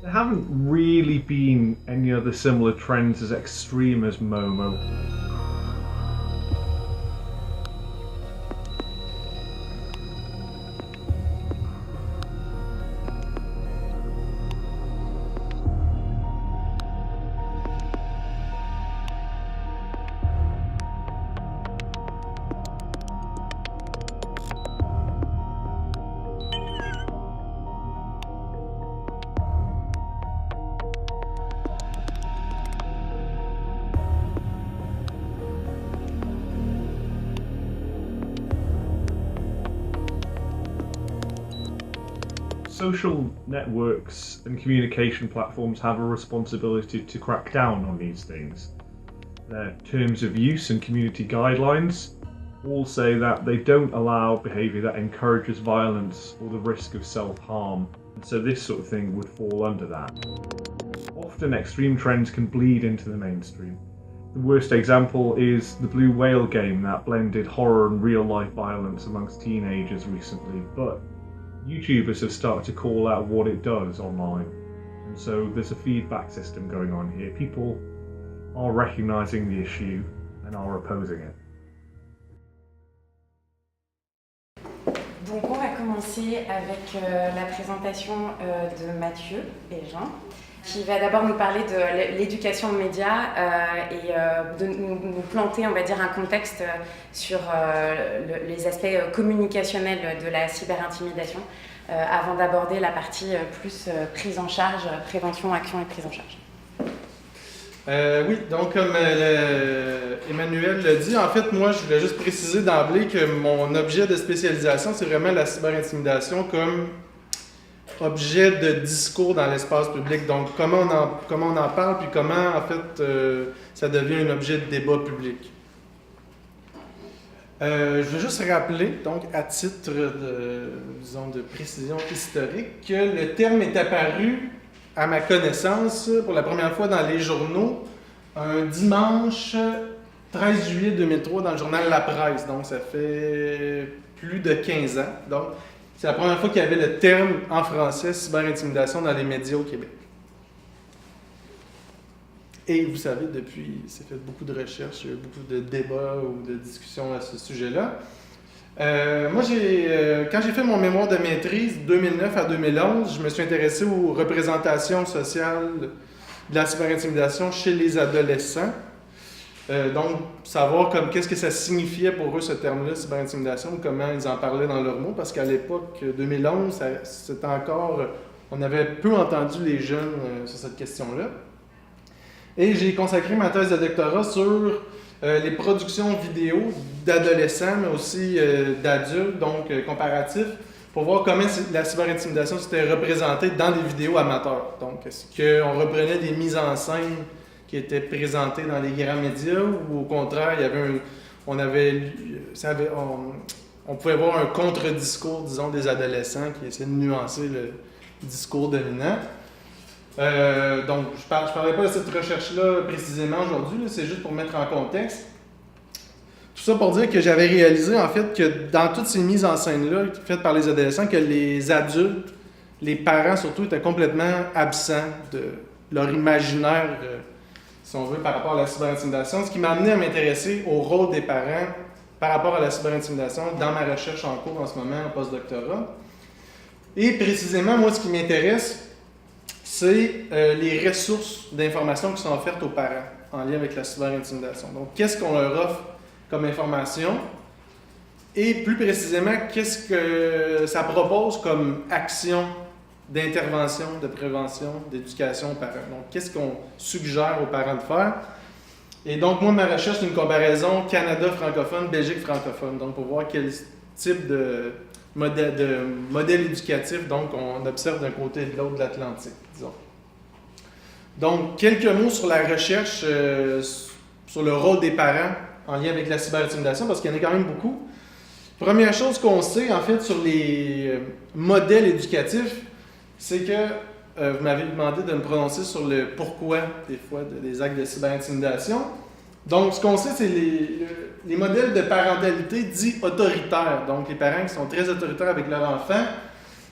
There haven't really been any other similar trends as extreme as Momo. Social networks and communication platforms have a responsibility to crack down on these things. Their terms of use and community guidelines all say that they don't allow behaviour that encourages violence or the risk of self-harm, and so this sort of thing would fall under that. Often extreme trends can bleed into the mainstream. The worst example is the Blue Whale game that blended horror and real-life violence amongst teenagers recently, but YouTubers have started to call out what it does online, and so there's a feedback system going on here. People are recognising the issue and are opposing it. Donc on va commencer avec la présentation de Mathieu Bégin, qui va d'abord nous parler de l'éducation aux médias et de nous planter, on va dire, un contexte sur les aspects communicationnels de la cyberintimidation, avant d'aborder la partie plus prise en charge, prévention, action et prise en charge. Oui, donc comme Emmanuel l'a dit, en fait, moi, je voulais juste préciser d'emblée que mon objet de spécialisation, c'est vraiment la cyberintimidation comme objet de discours dans l'espace public. Donc, comment on en parle, puis comment, en fait, ça devient un objet de débat public. Je veux juste rappeler, donc, à titre de précision historique, que le terme est apparu, à ma connaissance, pour la première fois dans les journaux, un dimanche 13 juillet 2003 dans le journal La Presse. Donc, ça fait plus de 15 ans. Donc, c'est la première fois qu'il y avait le terme en français cyberintimidation dans les médias au Québec. Et vous savez, depuis, c'est fait beaucoup de recherches, il y a eu beaucoup de débats ou de discussions à ce sujet-là. Moi, quand j'ai fait mon mémoire de maîtrise 2009 à 2011, je me suis intéressé aux représentations sociales de la cyberintimidation chez les adolescents. Donc, savoir qu'est-ce que ça signifiait pour eux ce terme-là, cyberintimidation, comment ils en parlaient dans leurs mots, parce qu'à l'époque 2011, c'était encore, on avait peu entendu les jeunes sur cette question-là. Et j'ai consacré ma thèse de doctorat sur les productions vidéo d'adolescents, mais aussi d'adultes, donc comparatifs, pour voir comment la cyberintimidation s'était représentée dans des vidéos amateurs. Donc, est-ce qu'on reprenait des mises en scène qui étaient présentées dans les grands médias, ou au contraire, il y avait on pouvait voir un contre-discours, disons, des adolescents qui essaient de nuancer le discours dominant. Donc, je ne parlerai pas de cette recherche-là précisément aujourd'hui, c'est juste pour mettre en contexte. Tout ça pour dire que j'avais réalisé, en fait, que dans toutes ces mises en scène-là, faites par les adolescents, que les adultes, les parents surtout, étaient complètement absents de leur imaginaire, si on veut, par rapport à la cyberintimidation. Ce qui m'a amené à m'intéresser au rôle des parents par rapport à la cyberintimidation dans ma recherche en cours en ce moment, en post-doctorat. Et précisément, moi, ce qui m'intéresse, c'est les ressources d'information qui sont offertes aux parents en lien avec la cyberintimidation. Donc, qu'est-ce qu'on leur offre comme information et plus précisément, qu'est-ce que ça propose comme action d'intervention, de prévention, d'éducation aux parents. Donc, qu'est-ce qu'on suggère aux parents de faire? Et donc, moi, ma recherche, c'est une comparaison Canada francophone, Belgique francophone. Donc, pour voir quel type de modèle éducatif, donc, on observe d'un côté et de l'autre de l'Atlantique, disons. Donc, quelques mots sur la recherche, sur le rôle des parents en lien avec la cyberintimidation, parce qu'il y en a quand même beaucoup. Première chose qu'on sait, en fait, sur les modèles éducatifs, c'est que vous m'avez demandé de me prononcer sur le pourquoi, des fois, des actes de cyberintimidation. Donc, ce qu'on sait, c'est les modèles de parentalité dits autoritaires. Donc, les parents qui sont très autoritaires avec leur enfant,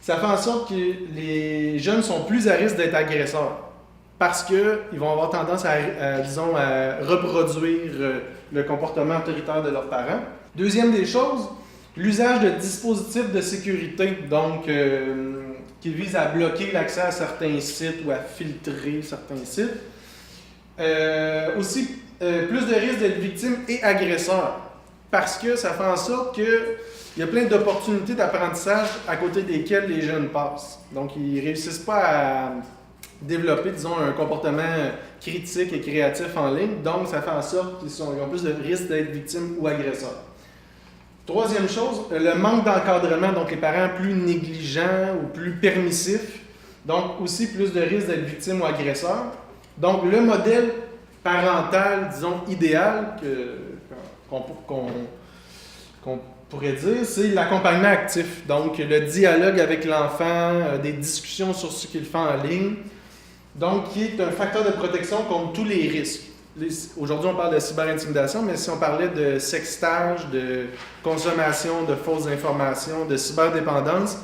ça fait en sorte que les jeunes sont plus à risque d'être agresseurs parce qu'ils vont avoir tendance disons, à reproduire le comportement autoritaire de leurs parents. Deuxième des choses, l'usage de dispositifs de sécurité, donc qui visent à bloquer l'accès à certains sites ou à filtrer certains sites. Aussi, plus de risques d'être victime et agresseur, parce que ça fait en sorte qu'il y a plein d'opportunités d'apprentissage à côté desquelles les jeunes passent. Donc, ils ne réussissent pas à développer, disons, un comportement critique et créatif en ligne, donc ça fait en sorte qu'ils ont plus de risques d'être victimes ou agresseurs. Troisième chose, le manque d'encadrement, donc les parents plus négligents ou plus permissifs, donc aussi plus de risques d'être victimes ou agresseurs. Donc le modèle parental, disons, idéal qu'on pourrait dire, c'est l'accompagnement actif. Donc le dialogue avec l'enfant, des discussions sur ce qu'il fait en ligne, donc qui est un facteur de protection contre tous les risques. Aujourd'hui, on parle de cyberintimidation, mais si on parlait de sextage, de consommation de fausses informations, de cyberdépendance,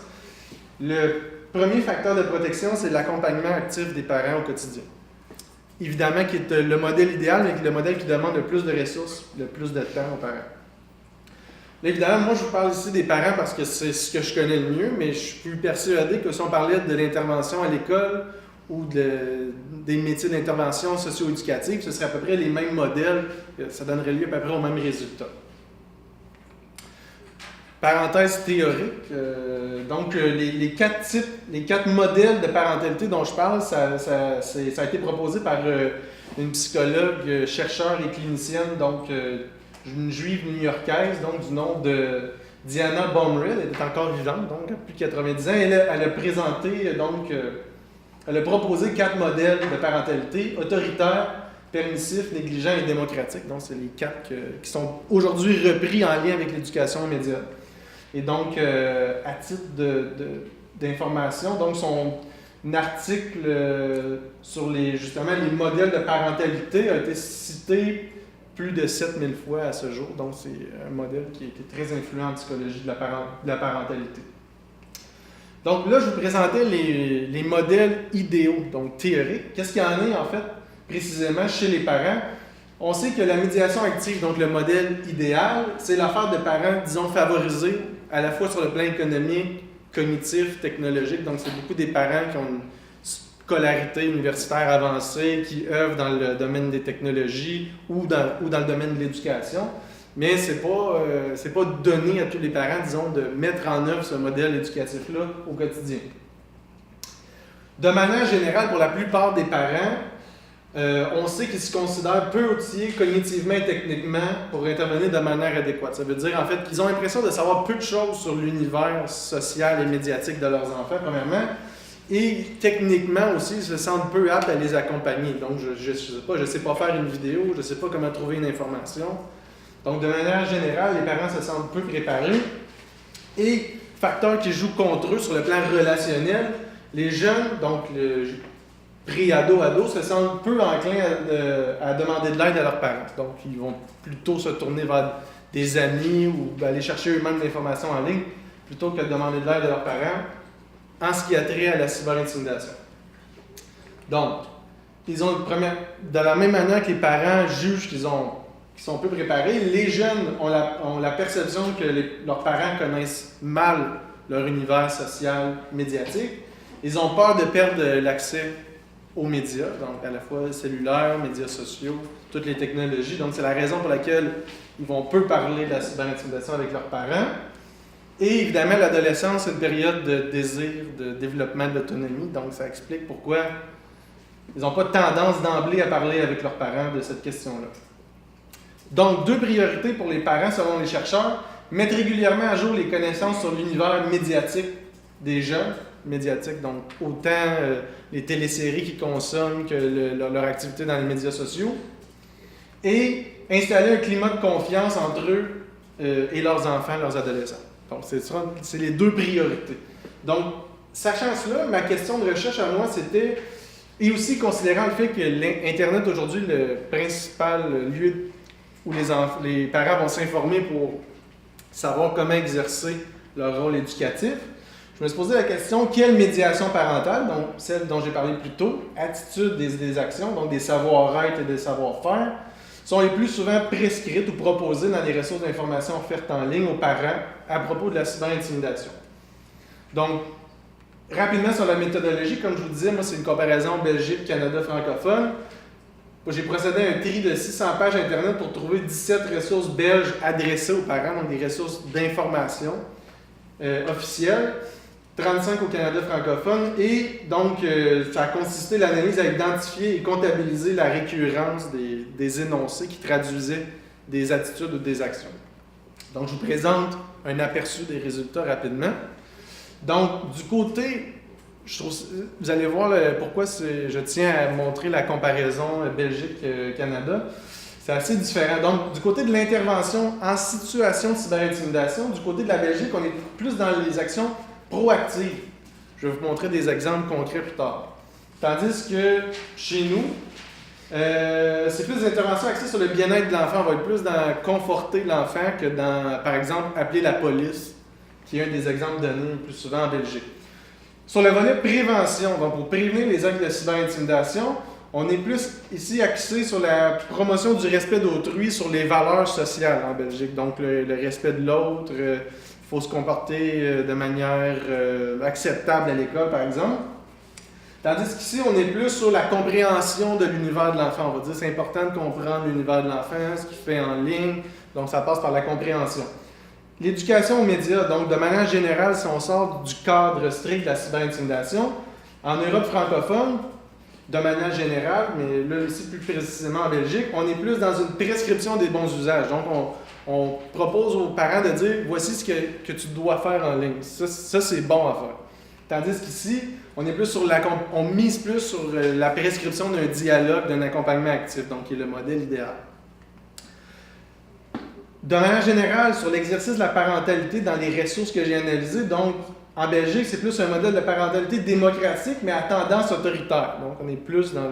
le premier facteur de protection, c'est l'accompagnement actif des parents au quotidien. Évidemment, qui est le modèle idéal, mais le modèle qui demande le plus de ressources, le plus de temps aux parents. Là, évidemment, moi, je vous parle ici des parents parce que c'est ce que je connais le mieux, mais je suis persuadé que si on parlait de l'intervention à l'école, ou des métiers d'intervention socio-éducative, ce serait à peu près les mêmes modèles, ça donnerait lieu à peu près aux mêmes résultats. Parenthèse théorique, donc les quatre modèles de parentalité dont je parle, ça a été proposé par une psychologue, chercheure et clinicienne, donc une juive new-yorkaise, donc du nom de Diana Baumrill, elle est encore vivante, donc plus de 90 ans, elle a présenté donc elle a proposé 4 modèles de parentalité: autoritaire, permissif, négligent et démocratique. Donc, c'est les 4 qui sont aujourd'hui repris en lien avec l'éducation immédiate. Et donc, à titre d'information, donc son article sur justement les modèles de parentalité a été cité plus de 7000 fois à ce jour. Donc, c'est un modèle qui a été très influent en psychologie de la parentalité. Donc là, je vous présentais les modèles idéaux, donc théoriques. Qu'est-ce qu'il y en a en fait précisément chez les parents? On sait que la médiation active, donc le modèle idéal, c'est l'affaire de parents, disons, favorisés à la fois sur le plan économique, cognitif, technologique. Donc c'est beaucoup des parents qui ont une scolarité universitaire avancée, qui œuvrent dans le domaine des technologies ou dans le domaine de l'éducation. Mais c'est pas donné à tous les parents, disons, de mettre en œuvre ce modèle éducatif-là au quotidien. De manière générale, pour la plupart des parents, on sait qu'ils se considèrent peu outillés cognitivement et techniquement pour intervenir de manière adéquate. Ça veut dire, en fait, qu'ils ont l'impression de savoir peu de choses sur l'univers social et médiatique de leurs enfants, premièrement, et techniquement aussi, ils se sentent peu aptes à les accompagner. Donc, je ne sais pas faire une vidéo, je ne sais pas comment trouver une information. Donc, de manière générale, les parents se sentent peu préparés. Et, facteur qui joue contre eux sur le plan relationnel, les jeunes, donc le pré-ado, se sentent peu enclins à demander de l'aide à leurs parents. Donc, ils vont plutôt se tourner vers des amis ou aller chercher eux-mêmes l'information en ligne plutôt que de demander de l'aide à leurs parents en ce qui a trait à la cyberintimidation. Donc, ils ont de la même manière que les parents jugent qu'ils sont peu préparés, les jeunes ont la perception que leurs parents connaissent mal leur univers social, médiatique. Ils ont peur de perdre l'accès aux médias, donc à la fois cellulaires, médias sociaux, toutes les technologies. Donc c'est la raison pour laquelle ils vont peu parler de la cyberintimidation avec leurs parents. Et évidemment, l'adolescence, c'est une période de désir, de développement de l'autonomie. Donc ça explique pourquoi ils n'ont pas de tendance d'emblée à parler avec leurs parents de cette question-là. Donc, 2 priorités pour les parents, selon les chercheurs: mettre régulièrement à jour les connaissances sur l'univers médiatique des jeunes, médiatique, donc autant les téléséries qu'ils consomment que leur activité dans les médias sociaux, et installer un climat de confiance entre eux et leurs enfants, leurs adolescents. Donc, c'est les 2 priorités. Donc, sachant cela, ma question de recherche à moi, c'était, et aussi considérant le fait que l'Internet aujourd'hui, le principal lieu où les parents vont s'informer pour savoir comment exercer leur rôle éducatif, je me suis posé la question, quelle médiation parentale, donc celle dont j'ai parlé plus tôt, attitudes des actions, donc des savoir-être et des savoir-faire, sont les plus souvent prescrites ou proposées dans les ressources d'information offertes en ligne aux parents à propos de la cyberintimidation. Donc, rapidement sur la méthodologie, comme je vous disais, moi c'est une comparaison Belgique-Canada francophone. J'ai procédé à un tri de 600 pages Internet pour trouver 17 ressources belges adressées aux parents, donc des ressources d'information officielles. 35 au Canada francophone, et donc ça a consisté l'analyse à identifier et comptabiliser la récurrence des énoncés qui traduisaient des attitudes ou des actions. Donc je vous présente un aperçu des résultats rapidement. Donc du côté, vous allez voir pourquoi je tiens à montrer la comparaison Belgique-Canada. C'est assez différent. Donc, du côté de l'intervention en situation de cyberintimidation, du côté de la Belgique, on est plus dans les actions proactive. Je vais vous montrer des exemples concrets plus tard. Tandis que chez nous, c'est plus des interventions axées sur le bien-être de l'enfant. On va être plus dans conforter l'enfant que dans, par exemple, appeler la police, qui est un des exemples donnés le plus souvent en Belgique. Sur le volet prévention, donc pour prévenir les actes de cyberintimidation, on est plus ici axé sur la promotion du respect d'autrui, sur les valeurs sociales en Belgique. Donc le respect de l'autre, il faut se comporter de manière acceptable à l'école, par exemple. Tandis qu'ici, on est plus sur la compréhension de l'univers de l'enfant. On va dire que c'est important de comprendre l'univers de l'enfant, ce qu'il fait en ligne. Donc, ça passe par la compréhension. L'éducation aux médias, donc de manière générale, si on sort du cadre strict de la cyberintimidation, en Europe francophone, de manière générale, mais là, ici plus précisément en Belgique, on est plus dans une prescription des bons usages. Donc, on propose aux parents de dire « voici ce que tu dois faire en ligne ». Ça c'est bon à faire. Tandis qu'ici, on est plus sur on mise plus sur la prescription d'un dialogue, d'un accompagnement actif, donc qui est le modèle idéal. De manière générale, sur l'exercice de la parentalité dans les ressources que j'ai analysées, donc en Belgique, c'est plus un modèle de parentalité démocratique, mais à tendance autoritaire. Donc, on est plus dans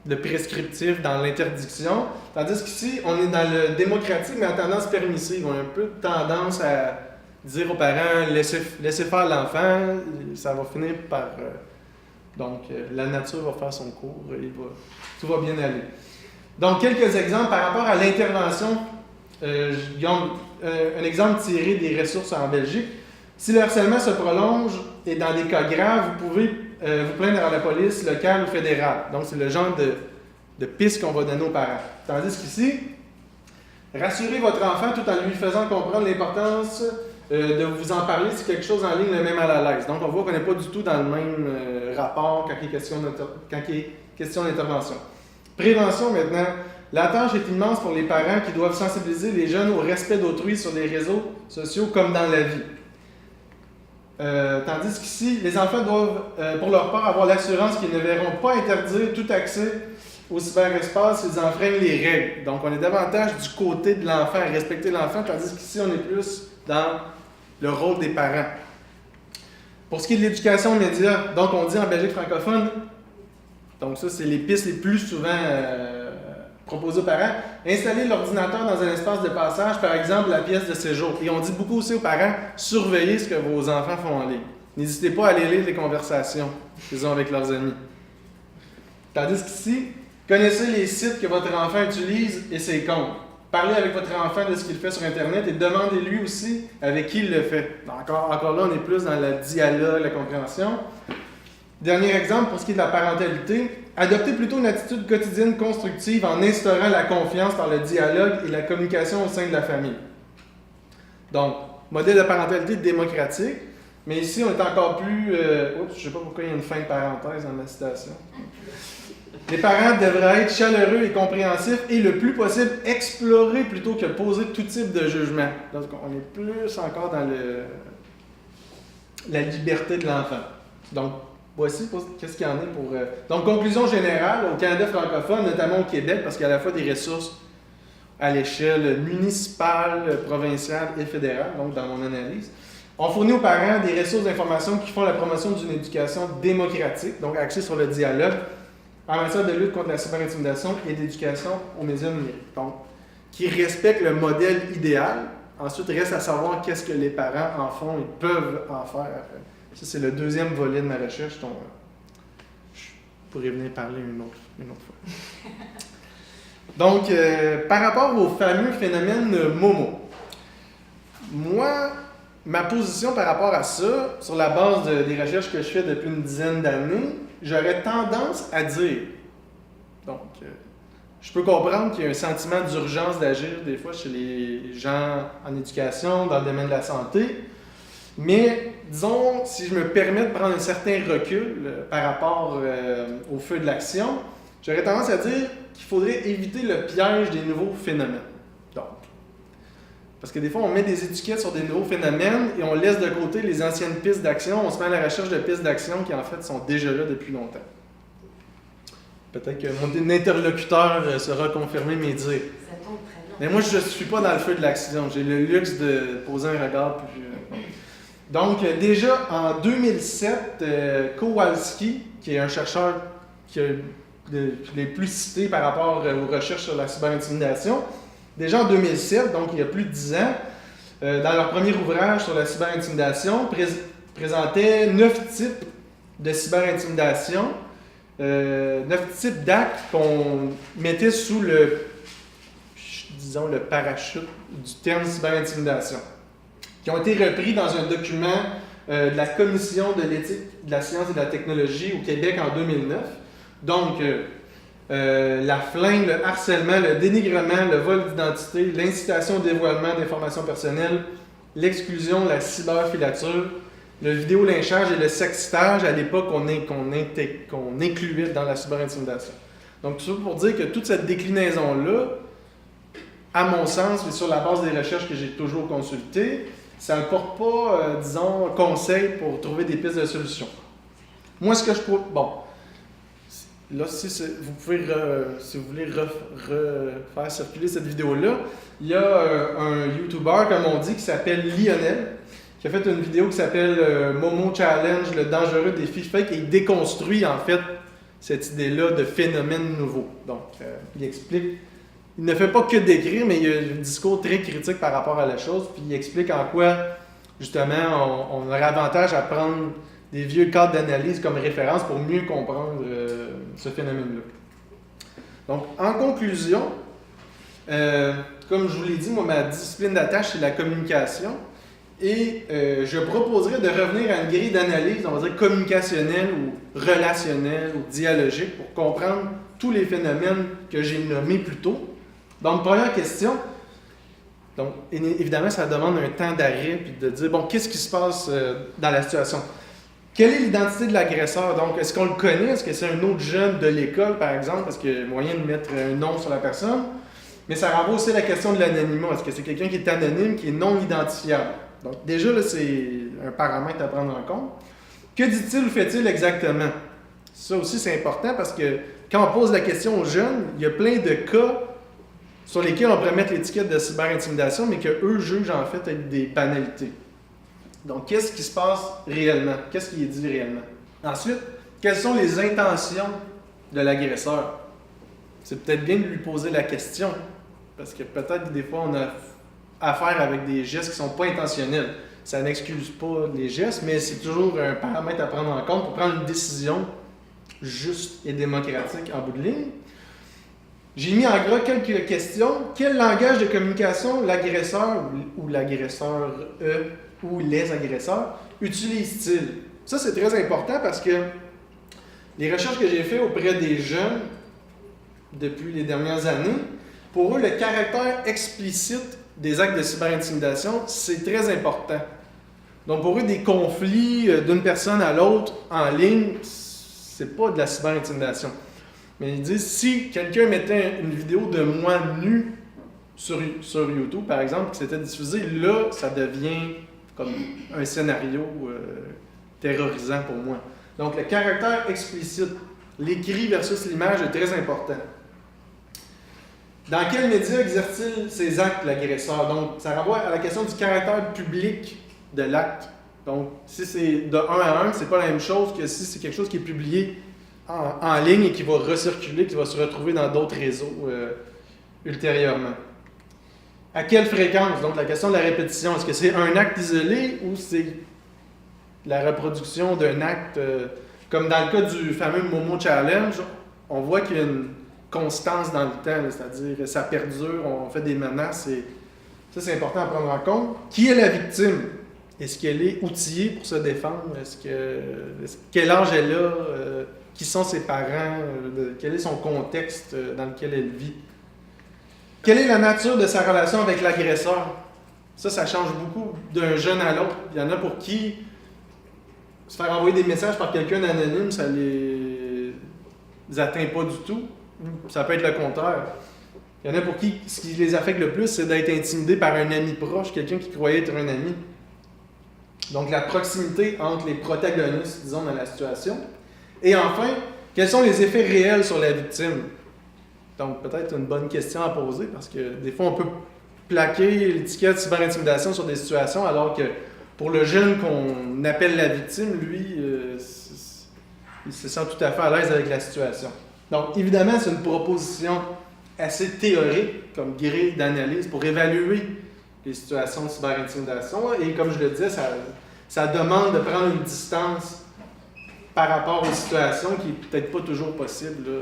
le prescriptif, dans l'interdiction. Tandis qu'ici, on est dans le démocratique, mais à tendance permissive. On a un peu tendance à dire aux parents, laissez faire l'enfant, ça va finir par... donc, la nature va faire son cours, tout va bien aller. Donc, quelques exemples par rapport à l'intervention. Un exemple tiré des ressources en Belgique. Si le harcèlement se prolonge et dans des cas graves, vous pouvez vous plaindre à la police locale ou fédérale. Donc, c'est le genre de piste qu'on va donner aux parents. Tandis qu'ici, rassurez votre enfant tout en lui faisant comprendre l'importance de vous en parler si quelque chose en ligne le met mal à l'aise. Donc, on voit qu'on n'est pas du tout dans le même rapport quand il est question d'intervention. Prévention maintenant. La tâche est immense pour les parents qui doivent sensibiliser les jeunes au respect d'autrui sur les réseaux sociaux comme dans la vie. Tandis qu'ici, les enfants doivent, pour leur part, avoir l'assurance qu'ils ne verront pas interdire tout accès au cyberespace s'ils enfreignent les règles. Donc, on est davantage du côté de l'enfant, à respecter l'enfant, tandis qu'ici, on est plus dans le rôle des parents. Pour ce qui est de l'éducation aux médias, donc on dit en Belgique francophone, donc ça, c'est les pistes les plus souvent proposées aux parents, installer l'ordinateur dans un espace de passage, par exemple la pièce de séjour. Et on dit beaucoup aussi aux parents, surveillez ce que vos enfants font en ligne. N'hésitez pas à aller lire les conversations qu'ils ont avec leurs amis. Tandis qu'ici, connaissez les sites que votre enfant utilise et ses comptes. Parlez avec votre enfant de ce qu'il fait sur Internet et demandez-lui aussi avec qui il le fait. Encore là, on est plus dans le dialogue, la compréhension. Dernier exemple, pour ce qui est de la parentalité, adoptez plutôt une attitude quotidienne constructive en instaurant la confiance par le dialogue et la communication au sein de la famille. Donc, modèle de parentalité démocratique, mais ici, on est encore plus... je ne sais pas pourquoi il y a une fin de parenthèse dans ma citation. Les parents devraient être chaleureux et compréhensifs et le plus possible explorer plutôt que poser tout type de jugement. Donc, on est plus encore dans la liberté de l'enfant. Donc, voici qu'est-ce qu'il y en a pour... Donc, conclusion générale, au Canada francophone, notamment au Québec, parce qu'il y a à la fois des ressources à l'échelle municipale, provinciale et fédérale, donc dans mon analyse, on fournit aux parents des ressources d'information qui font la promotion d'une éducation démocratique, donc axée sur le dialogue, en matière de lutte contre la cyberintimidation et d'éducation aux médias numériques. Donc, qui respecte le modèle idéal Ensuite, reste à savoir qu'est-ce que les parents en font et peuvent en faire. Ça, c'est le deuxième volet de ma recherche dont je pourrais venir parler une autre fois. Donc, par rapport au fameux phénomène Momo, moi, ma position par rapport à ça, sur la base des recherches que je fais depuis une dizaine d'années, j'aurais tendance à dire, donc, je peux comprendre qu'il y a un sentiment d'urgence d'agir des fois chez les gens en éducation, dans le domaine de la santé, mais disons, si je me permets de prendre un certain recul par rapport au feu de l'action, j'aurais tendance à dire qu'il faudrait éviter le piège des nouveaux phénomènes. Donc, parce que des fois, on met des étiquettes sur des nouveaux phénomènes et on laisse de côté les anciennes pistes d'action, on se met à la recherche de pistes d'action qui en fait sont déjà là depuis longtemps. Peut-être que mon interlocuteur saura confirmer mes dires. Ça tombe très bien. Mais moi, je ne suis pas dans le feu de l'action. J'ai le luxe de poser un regard plus... Donc, déjà en 2007, Kowalski, qui est un chercheur qui est plus cité par rapport aux recherches sur la cyberintimidation, déjà en 2007, donc il y a plus de 10 ans, dans leur premier ouvrage sur la cyberintimidation, présentait 9 types de cyberintimidation, 9 types d'actes qu'on mettait sous le parachute du terme cyberintimidation, qui ont été repris dans un document de la Commission de l'éthique de la science et de la technologie au Québec en 2009. Donc, la flingue, le harcèlement, le dénigrement, le vol d'identité, l'incitation au dévoilement d'informations personnelles, l'exclusion, la cyberfilature, le vidéolynchage et le sextage à l'époque qu'on incluait dans la cyberintimidation. Donc, tout ça pour dire que toute cette déclinaison-là, à mon sens, et sur la base des recherches que j'ai toujours consultées, ça ne porte pas, disons, conseil pour trouver des pistes de solutions. Moi, ce que je trouve... Bon, là, vous pouvez, si vous voulez faire circuler cette vidéo-là, il y a un YouTuber, comme on dit, qui s'appelle Lionel, qui a fait une vidéo qui s'appelle Momo Challenge, le dangereux défi fake, et il déconstruit, en fait, cette idée-là de phénomène nouveau. Donc, il explique... Il ne fait pas que décrire, mais il y a un discours très critique par rapport à la chose, puis il explique en quoi, justement, on aurait avantage à prendre des vieux cadres d'analyse comme référence pour mieux comprendre ce phénomène-là. Donc, en conclusion, comme je vous l'ai dit, moi, ma discipline d'attache, c'est la communication, et je proposerais de revenir à une grille d'analyse, on va dire communicationnelle ou relationnelle ou dialogique, pour comprendre tous les phénomènes que j'ai nommés plus tôt. Donc, première question. Donc, évidemment, ça demande un temps d'arrêt puis de dire, bon, qu'est-ce qui se passe dans la situation? Quelle est l'identité de l'agresseur? Donc, est-ce qu'on le connaît? Est-ce que c'est un autre jeune de l'école, par exemple? Parce qu'il y a moyen de mettre un nom sur la personne. Mais ça renvoie aussi à la question de l'anonymat. Est-ce que c'est quelqu'un qui est anonyme, qui est non identifiable? Donc, déjà, là, c'est un paramètre à prendre en compte. Que dit-il ou fait-il exactement? Ça aussi, c'est important parce que quand on pose la question aux jeunes, il y a plein de cas sur lesquels on pourrait mettre l'étiquette de cyberintimidation, mais qu'eux jugent en fait être des banalités. Donc, qu'est-ce qui se passe réellement? Qu'est-ce qui est dit réellement? Ensuite, quelles sont les intentions de l'agresseur? C'est peut-être bien de lui poser la question, parce que peut-être que des fois, on a affaire avec des gestes qui ne sont pas intentionnels. Ça n'excuse pas les gestes, mais c'est toujours un paramètre à prendre en compte pour prendre une décision juste et démocratique en bout de ligne. J'ai mis en gras quelques questions. Quel langage de communication l'agresseur ou l'agresseur ou les agresseurs utilisent-ils? Ça, c'est très important parce que les recherches que j'ai faites auprès des jeunes depuis les dernières années, pour eux, le caractère explicite des actes de cyberintimidation, c'est très important. Donc, pour eux, des conflits d'une personne à l'autre en ligne, c'est pas de la cyberintimidation. Mais ils disent, si quelqu'un mettait une vidéo de moi nu sur YouTube, par exemple, qui s'était diffusée, là, ça devient comme un scénario terrorisant pour moi. Donc, le caractère explicite, l'écrit versus l'image est très important. Dans quels médias exerce-t-il ses actes, l'agresseur? Donc, ça renvoie à la question du caractère public de l'acte. Donc, si c'est de 1 à 1, c'est pas la même chose que si c'est quelque chose qui est publié en ligne et qui va recirculer, qui va se retrouver dans d'autres réseaux ultérieurement. à quelle fréquence? Donc la question de la répétition, est-ce que c'est un acte isolé ou c'est la reproduction d'un acte, comme dans le cas du fameux Momo Challenge, on voit qu'il y a une constance dans le temps, là, c'est-à-dire ça perdure, on fait des menaces, et ça c'est important à prendre en compte. Qui est la victime? Est-ce qu'elle est outillée pour se défendre? Quel âge elle a? Qui sont ses parents? Quel est son contexte dans lequel elle vit? Quelle est la nature de sa relation avec l'agresseur? Ça change beaucoup d'un jeune à l'autre. Il y en a pour qui se faire envoyer des messages par quelqu'un d'anonyme, ça les atteint pas du tout. Ça peut être le contraire. Il y en a pour qui ce qui les affecte le plus, c'est d'être intimidé par un ami proche, quelqu'un qui croyait être un ami. Donc la proximité entre les protagonistes, disons, dans la situation. Et enfin, quels sont les effets réels sur la victime? Donc peut-être une bonne question à poser, parce que des fois on peut plaquer l'étiquette cyberintimidation sur des situations, alors que pour le jeune qu'on appelle la victime, lui, il se sent tout à fait à l'aise avec la situation. Donc évidemment, c'est une proposition assez théorique comme grille d'analyse pour évaluer les situations de cyberintimidation. Et comme je le disais, ça demande de prendre une distance par rapport aux situations qui n'est peut-être pas toujours possible là,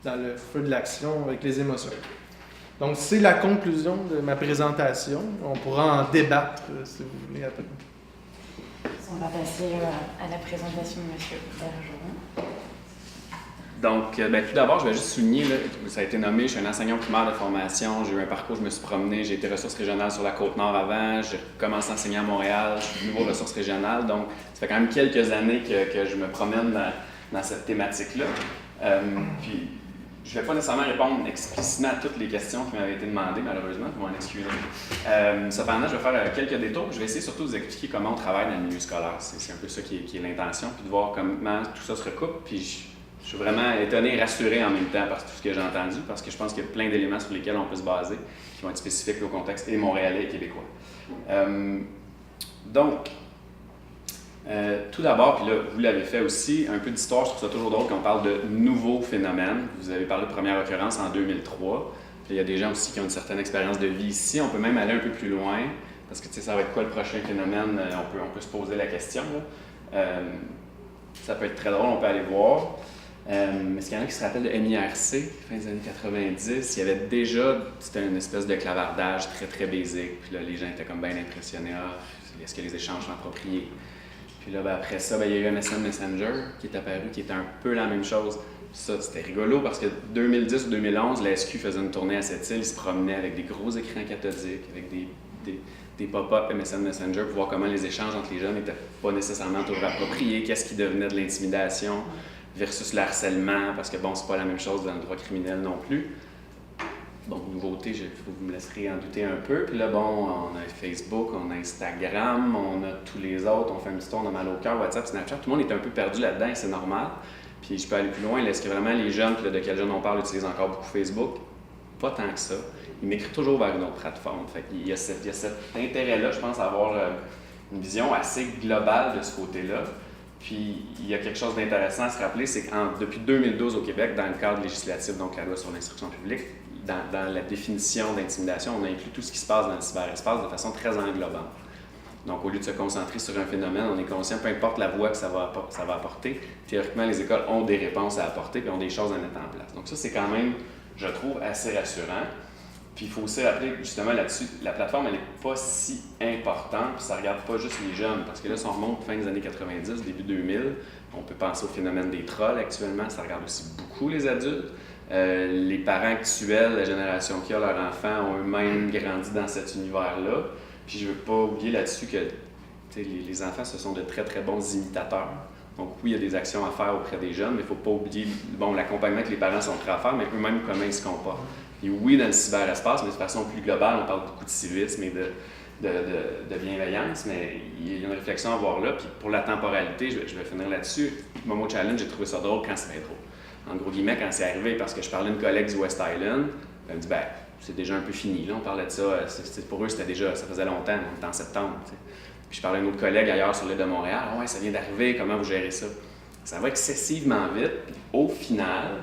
dans le feu de l'action avec les émotions. Donc c'est la conclusion de ma présentation. On pourra en débattre si vous voulez après. On va passer à la présentation de M. Bergeron. Donc, tout d'abord, je vais juste souligner, là, ça a été nommé, je suis un enseignant primaire de formation, j'ai eu un parcours, je me suis promené, j'ai été ressources régionales sur la Côte-Nord avant, j'ai commencé à enseigner à Montréal, je suis venu aux ressources régionales, donc ça fait quand même quelques années que je me promène dans cette thématique-là. Puis, je ne vais pas nécessairement répondre explicitement à toutes les questions qui m'avaient été demandées, malheureusement, vous m'en excusez. Cependant, je vais faire quelques détours. Je vais essayer surtout de vous expliquer comment on travaille dans le milieu scolaire. C'est un peu ça qui est l'intention, puis de voir comment tout ça se recoupe. Puis je suis vraiment étonné et rassuré en même temps par tout ce que j'ai entendu, parce que je pense qu'il y a plein d'éléments sur lesquels on peut se baser, qui vont être spécifiques au contexte et montréalais et québécois. Tout d'abord, puis là, vous l'avez fait aussi, un peu d'histoire, je trouve ça toujours drôle quand on parle de nouveaux phénomènes. Vous avez parlé de première occurrence en 2003. Puis il y a des gens aussi qui ont une certaine expérience de vie ici. On peut même aller un peu plus loin, parce que tu sais, ça va être quoi le prochain phénomène? On peut se poser la question. Ça peut être très drôle, on peut aller voir. Est-ce qu'il y en a qui se rappellent de MIRC, fin des années 90? Il y avait déjà, c'était une espèce de clavardage très très basique. Puis là, les gens étaient comme bien impressionnés. Est-ce que les échanges sont appropriés? Puis là, après ça, il y a eu MSN Messenger qui est apparu, qui était un peu la même chose. Ça, c'était rigolo parce que 2010 ou 2011, la SQ faisait une tournée à cette île, ils se promenaient avec des gros écrans cathodiques, avec des pop-up MSN Messenger pour voir comment les échanges entre les jeunes n'étaient pas nécessairement toujours appropriés, qu'est-ce qui devenait de l'intimidation versus le harcèlement, parce que bon, c'est pas la même chose dans le droit criminel non plus. Bon, nouveauté, vous me laisserez en douter un peu. Puis là, bon, on a Facebook, on a Instagram, on a tous les autres, on fait un petit tour, on a mal au cœur, WhatsApp, Snapchat, tout le monde est un peu perdu là-dedans et c'est normal. Puis je peux aller plus loin, est-ce que vraiment les jeunes, puis là, de quels jeunes on parle, utilisent encore beaucoup Facebook? Pas tant que ça. Ils m'écrivent toujours vers une autre plateforme. Fait qu'il y a cet intérêt-là, je pense, à avoir une vision assez globale de ce côté-là. Puis il y a quelque chose d'intéressant à se rappeler, c'est que depuis 2012 au Québec, dans le cadre législatif, donc la loi sur l'instruction publique, dans la définition d'intimidation, on inclut tout ce qui se passe dans le cyberespace de façon très englobante. Donc, au lieu de se concentrer sur un phénomène, on est conscient, peu importe la voie que ça va apporter, théoriquement, les écoles ont des réponses à apporter et ont des choses à mettre en place. Donc ça, c'est quand même, je trouve, assez rassurant. Puis il faut aussi rappeler, justement, là-dessus, la plateforme, elle n'est pas si importante, puis ça ne regarde pas juste les jeunes, parce que là, si on remonte fin des années 90, début 2000, on peut penser au phénomène des trolls actuellement, ça regarde aussi beaucoup les adultes. Les parents actuels, la génération qui a leurs enfants, ont eux-mêmes grandi dans cet univers-là. Puis je ne veux pas oublier là-dessus que les enfants, ce sont de très, très bons imitateurs. Donc oui, il y a des actions à faire auprès des jeunes, mais il ne faut pas oublier l'accompagnement que les parents sont prêts à faire, mais eux-mêmes, comment ils se comportent. Et oui, dans le cyberespace, mais de façon plus globale, on parle beaucoup de civisme et de bienveillance, mais il y a une réflexion à avoir là. Puis pour la temporalité, je vais finir là-dessus. Momo Challenge, j'ai trouvé ça drôle quand c'était drôle. En gros guillemets, quand c'est arrivé, parce que je parlais à une collègue du West Island, elle me dit, c'est déjà un peu fini, là, on parlait de ça, pour eux, c'était déjà, ça faisait longtemps, on était en septembre, t'sais. Puis je parlais à une autre collègue ailleurs sur l'île de Montréal, ah ouais, ça vient d'arriver, comment vous gérez ça? Ça va excessivement vite, puis au final,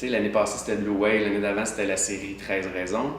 l'année passée, c'était Blue Whale, l'année d'avant, c'était la série 13 raisons,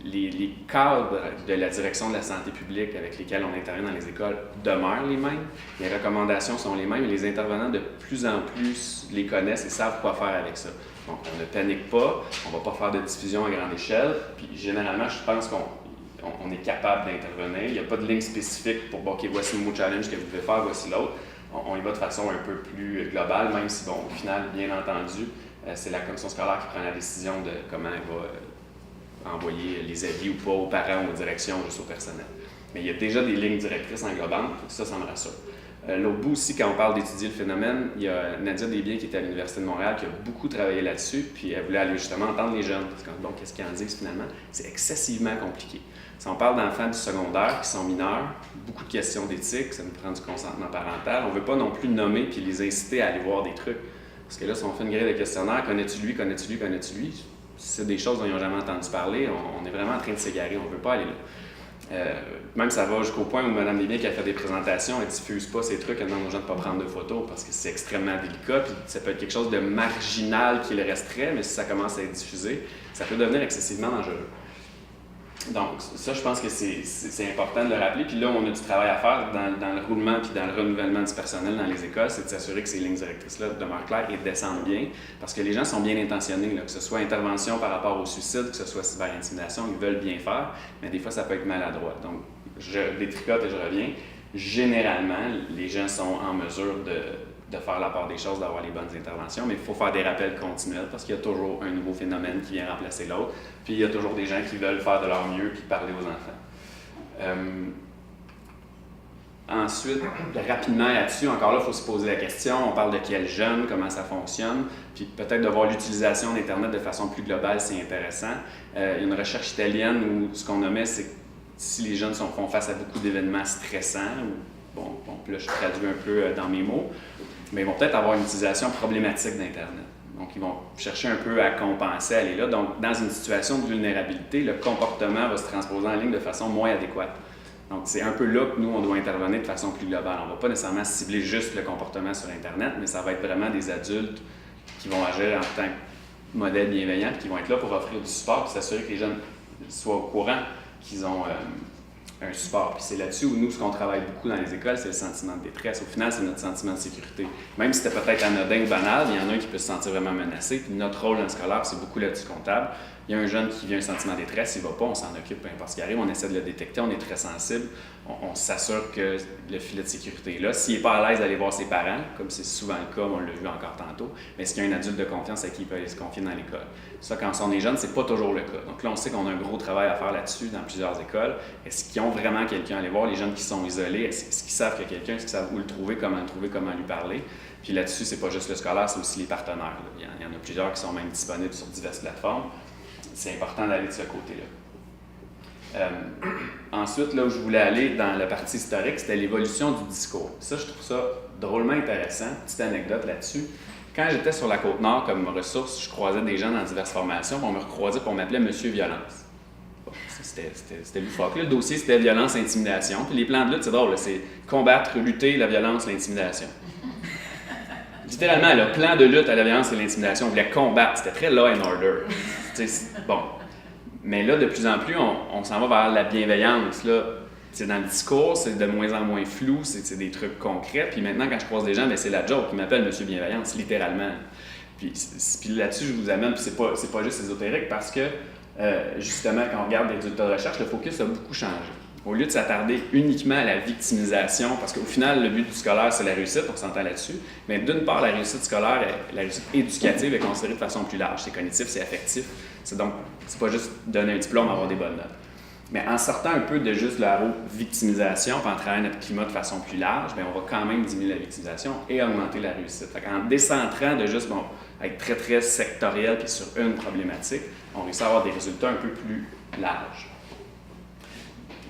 les cadres de la direction de la santé publique avec lesquels on intervient dans les écoles demeurent les mêmes, les recommandations sont les mêmes et les intervenants de plus en plus les connaissent et savent quoi faire avec ça. Donc on ne panique pas, on ne va pas faire de diffusion à grande échelle, puis généralement je pense qu'on est capable d'intervenir. Il n'y a pas de ligne spécifique pour OK, voici le mot challenge que vous pouvez faire, voici l'autre. On y va de façon un peu plus globale, même si, bon, au final, bien entendu, c'est la commission scolaire qui prend la décision de comment elle va envoyer les avis ou pas aux parents ou aux directions, juste au personnel. Mais il y a déjà des lignes directrices englobantes, ça me rassure. L'autre bout aussi, quand on parle d'étudier le phénomène, il y a Nadia Desbiens qui est à l'Université de Montréal qui a beaucoup travaillé là-dessus, puis elle voulait aller justement entendre les jeunes. Parce que, bon, qu'est-ce qu'ils en disent finalement? C'est excessivement compliqué. Si on parle d'enfants du secondaire qui sont mineurs, beaucoup de questions d'éthique, ça nous prend du consentement parental. On ne veut pas non plus nommer puis les inciter à aller voir des trucs. Parce que là, si on fait une grille de questionnaires, connais-tu lui, connais-tu lui, connais-tu lui? C'est des choses dont ils n'ont jamais entendu parler. On est vraiment en train de s'égarer, on ne veut pas aller là. Même ça va jusqu'au point où Mme Desbiens, qui a fait des présentations, elle ne diffuse pas ces trucs, elle demande aux gens de ne pas prendre de photos parce que c'est extrêmement délicat. Puis ça peut être quelque chose de marginal qui le resterait, mais si ça commence à être diffusé, ça peut devenir excessivement dangereux. Donc, ça, je pense que c'est important de le rappeler. Puis là, on a du travail à faire dans le roulement puis dans le renouvellement du personnel dans les écoles, c'est de s'assurer que ces lignes directrices-là demeurent claires et descendent bien, parce que les gens sont bien intentionnés, là, que ce soit intervention par rapport au suicide, que ce soit cyberintimidation, ils veulent bien faire, mais des fois, ça peut être maladroit. Donc, je détricote et je reviens. Généralement, les gens sont en mesure de faire la part des choses, d'avoir les bonnes interventions, mais il faut faire des rappels continuels parce qu'il y a toujours un nouveau phénomène qui vient remplacer l'autre, puis il y a toujours des gens qui veulent faire de leur mieux puis parler aux enfants. Ensuite, rapidement là-dessus, encore là, il faut se poser la question, on parle de quels jeunes, comment ça fonctionne, puis peut-être de voir l'utilisation d'Internet de façon plus globale, c'est intéressant. Il y a une recherche italienne où ce qu'on nommait, c'est que si les jeunes font face à beaucoup d'événements stressants, ou puis là je traduis un peu dans mes mots, mais ils vont peut-être avoir une utilisation problématique d'Internet. Donc, ils vont chercher un peu à compenser, aller là. Donc, dans une situation de vulnérabilité, le comportement va se transposer en ligne de façon moins adéquate. Donc, c'est un peu là que nous, on doit intervenir de façon plus globale. On ne va pas nécessairement cibler juste le comportement sur Internet, mais ça va être vraiment des adultes qui vont agir en tant que modèle bienveillant, qui vont être là pour offrir du support et s'assurer que les jeunes soient au courant qu'ils ont un support. Puis c'est là-dessus où nous, ce qu'on travaille beaucoup dans les écoles, c'est le sentiment de détresse. Au final, c'est notre sentiment de sécurité. Même si c'était peut-être anodin ou banal, il y en a un qui peut se sentir vraiment menacé. Puis notre rôle dans le scolaire, c'est beaucoup là-dessus comptable. Il y a un jeune qui vit un sentiment de détresse, il ne va pas, on s'en occupe, peu importe ce qui arrive, on essaie de le détecter, on est très sensible, on s'assure que le filet de sécurité est là. S'il n'est pas à l'aise d'aller voir ses parents, comme c'est souvent le cas, on l'a vu encore tantôt, mais est-ce qu'il y a un adulte de confiance à qui il peut aller se confier dans l'école? Ça, quand on est jeune, c'est pas toujours le cas. Donc là, on sait qu'on a un gros travail à faire là-dessus dans plusieurs écoles. Est-ce qu'ils ont vraiment quelqu'un à aller voir? Les jeunes qui sont isolés, est-ce qu'ils savent qu'il y a quelqu'un? Est-ce qu'ils savent où le trouver, comment lui parler? Puis là-dessus, c'est pas juste le scolaire, c'est aussi les partenaires. Là. Il y en a plusieurs qui sont même disponibles sur diverses plateformes. C'est important d'aller de ce côté-là. Ensuite, là où je voulais aller dans la partie historique, c'était l'évolution du discours. Ça, je trouve ça drôlement intéressant. Petite anecdote là-dessus. Quand j'étais sur la Côte-Nord comme ressource, je croisais des gens dans diverses formations, on me recroisait et on m'appelait Monsieur Violence. Bon, c'était loufoque. Le dossier, c'était violence, intimidation. Puis les plans de lutte, c'est drôle, c'est combattre, lutter, la violence, l'intimidation. Littéralement, le plan de lutte à la violence et l'intimidation, on voulait combattre. C'était très law and order. Bon. Mais là, de plus en plus, on s'en va vers la bienveillance. Là. Dans le discours, c'est de moins en moins flou, c'est des trucs concrets. Puis maintenant, quand je croise des gens, c'est la joke qui m'appelle Monsieur Bienveillance, littéralement. Puis là-dessus, je vous amène, puis c'est pas juste ésotérique, parce que, justement, quand on regarde les résultats de recherche, le focus a beaucoup changé. Au lieu de s'attarder uniquement à la victimisation, parce qu'au final, le but du scolaire, c'est la réussite, on s'entend là-dessus, mais d'une part, la réussite scolaire, la réussite éducative est considérée de façon plus large. C'est cognitif, c'est affectif. C'est pas juste donner un diplôme, avoir des bonnes notes. Mais en sortant un peu de juste la victimisation, puis en travaillant notre climat de façon plus large, bien, on va quand même diminuer la victimisation et augmenter la réussite. En décentrant de juste être très, très sectoriel puis sur une problématique, on réussit à avoir des résultats un peu plus larges.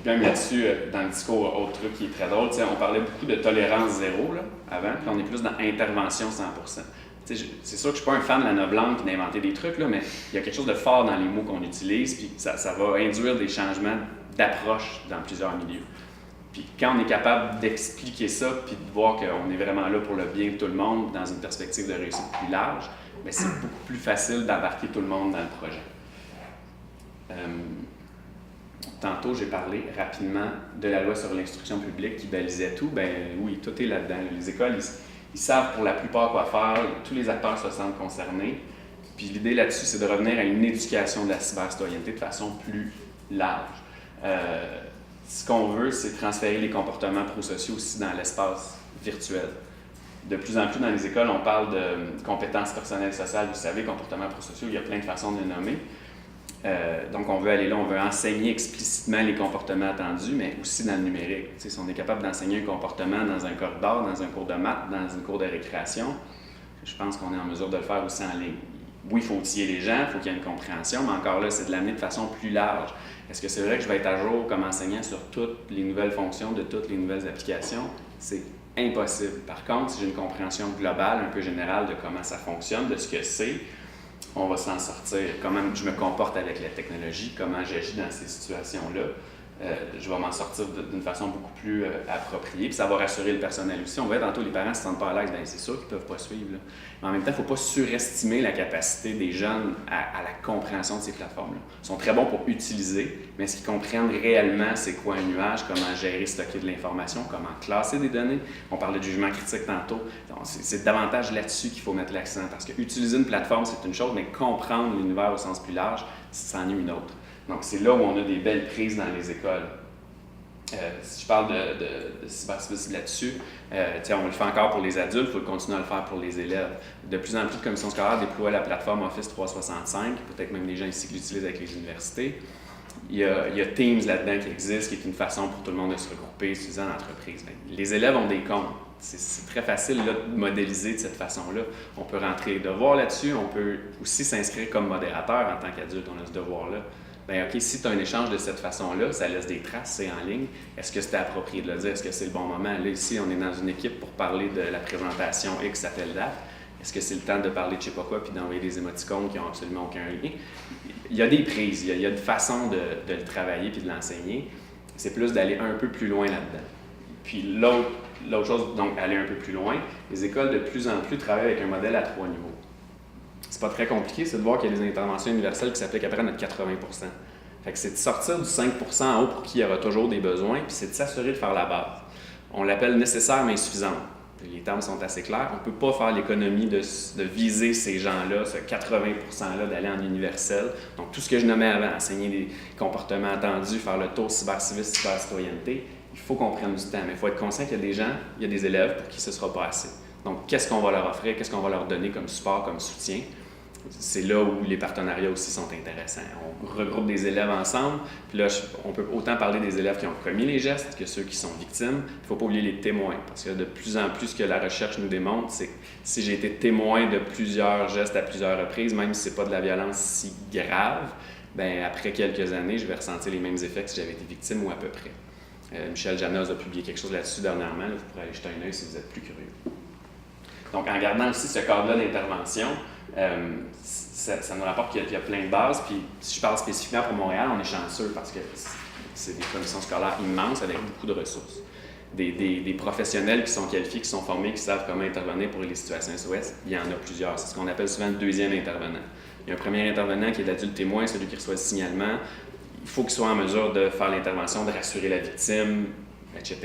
Même là-dessus, dans le discours, autre truc qui est très drôle, on parlait beaucoup de tolérance zéro là, avant, puis on est plus dans intervention 100%. C'est sûr que je ne suis pas un fan de la novlangue et d'inventer des trucs, là, mais il y a quelque chose de fort dans les mots qu'on utilise, puis ça va induire des changements d'approche dans plusieurs milieux. Puis quand on est capable d'expliquer ça, puis de voir qu'on est vraiment là pour le bien de tout le monde dans une perspective de réussite plus large, bien, c'est beaucoup plus facile d'embarquer tout le monde dans le projet. Tantôt, j'ai parlé rapidement de la loi sur l'instruction publique qui balisait tout. Ben oui, tout est là-dedans. Les écoles, ils savent pour la plupart quoi faire. Tous les acteurs se sentent concernés. Puis l'idée là-dessus, c'est de revenir à une éducation de la cybercitoyenneté de façon plus large. Ce qu'on veut, c'est transférer les comportements prosociaux aussi dans l'espace virtuel. De plus en plus dans les écoles, on parle de compétences personnelles sociales. Vous savez, comportements prosociaux, il y a plein de façons de les nommer. Donc, on veut aller là, on veut enseigner explicitement les comportements attendus, mais aussi dans le numérique. Tu sais, si on est capable d'enseigner un comportement dans un corridor, dans un cours de maths, dans une cour de récréation, je pense qu'on est en mesure de le faire aussi en ligne. Oui, il faut outiller les gens, il faut qu'il y ait une compréhension, mais encore là, c'est de l'amener de façon plus large. Est-ce que c'est vrai que je vais être à jour comme enseignant sur toutes les nouvelles fonctions de toutes les nouvelles applications? C'est impossible. Par contre, si j'ai une compréhension globale, un peu générale de comment ça fonctionne, de ce que c'est, on va s'en sortir. Comment je me comporte avec la technologie, comment j'agis dans ces situations-là, je vais m'en sortir d'une façon beaucoup plus appropriée. Puis ça va rassurer le personnel aussi. On voit tantôt les parents ne se sentent pas à l'aise, bien c'est sûr qu'ils ne peuvent pas suivre. Là. Mais en même temps, il ne faut pas surestimer la capacité des jeunes à la compréhension de ces plateformes-là. Ils sont très bons pour utiliser, mais est-ce qu'ils comprennent réellement c'est quoi un nuage, comment gérer, stocker de l'information, comment classer des données? On parlait de jugement critique tantôt. Donc, c'est davantage là-dessus qu'il faut mettre l'accent, parce que utiliser une plateforme, c'est une chose, mais comprendre l'univers au sens plus large, c'en est une autre. Donc, c'est là où on a des belles prises dans les écoles. Si je parle de cybercivisme là-dessus, on le fait encore pour les adultes, il faut continuer à le faire pour les élèves. De plus en plus de commissions scolaires déploient la plateforme Office 365, peut-être même les gens ici qui l'utilisent avec les universités. Il y a Teams là-dedans qui existe, qui est une façon pour tout le monde de se regrouper, utilisant l'entreprise. Les élèves ont des comptes. C'est très facile là, de modéliser de cette façon-là. On peut rentrer les devoirs là-dessus, on peut aussi s'inscrire comme modérateur en tant qu'adulte, on a ce devoir-là. Bien, OK, si tu as un échange de cette façon-là, ça laisse des traces, c'est en ligne. Est-ce que c'était approprié de le dire? Est-ce que c'est le bon moment? Là, ici, on est dans une équipe pour parler de la présentation X à telle date. Est-ce que c'est le temps de parler de je sais pas quoi puis d'envoyer des émoticônes qui n'ont absolument aucun lien? Il y a des prises, il y a une façon de le travailler puis de l'enseigner. C'est plus d'aller un peu plus loin là-dedans. Puis l'autre chose, donc, aller un peu plus loin, les écoles de plus en plus travaillent avec un modèle à 3 niveaux. C'est pas très compliqué, c'est de voir qu'il y a des interventions universelles qui s'appliquent après notre 80 %. Fait que c'est de sortir du 5 % en haut pour qui il y aura toujours des besoins, puis c'est de s'assurer de faire la base. On l'appelle nécessaire mais insuffisante. Les termes sont assez clairs. On ne peut pas faire l'économie de viser ces gens-là, ce 80 %-là, d'aller en universel. Donc, tout ce que je nommais avant, enseigner des comportements attendus, faire le tour cybercivisme, cybercitoyenneté, il faut qu'on prenne du temps. Mais il faut être conscient qu'il y a des gens, il y a des élèves pour qui ce ne sera pas assez. Donc, qu'est-ce qu'on va leur offrir? Qu'est-ce qu'on va leur donner comme support, comme soutien? C'est là où les partenariats aussi sont intéressants. On regroupe des élèves ensemble, puis là, on peut autant parler des élèves qui ont commis les gestes que ceux qui sont victimes. Il ne faut pas oublier les témoins, parce que de plus en plus, ce que la recherche nous démontre, c'est que si j'ai été témoin de plusieurs gestes à plusieurs reprises, même si ce n'est pas de la violence si grave, bien, après quelques années, je vais ressentir les mêmes effets que si j'avais été victime ou à peu près. Michel Janoz a publié quelque chose là-dessus dernièrement. Là, vous pourrez aller jeter un œil si vous êtes plus curieux. Donc, en gardant aussi ce cadre-là d'intervention, ça nous rapporte qu'il y a plein de bases. Puis, si je parle spécifiquement pour Montréal, on est chanceux parce que c'est des commissions scolaires immenses avec beaucoup de ressources. Des professionnels qui sont qualifiés, qui sont formés, qui savent comment intervenir pour les situations SOS, il y en a plusieurs. C'est ce qu'on appelle souvent le deuxième intervenant. Il y a un premier intervenant qui est l'adulte témoin, celui qui reçoit le signalement. Il faut qu'il soit en mesure de faire l'intervention, de rassurer la victime, etc.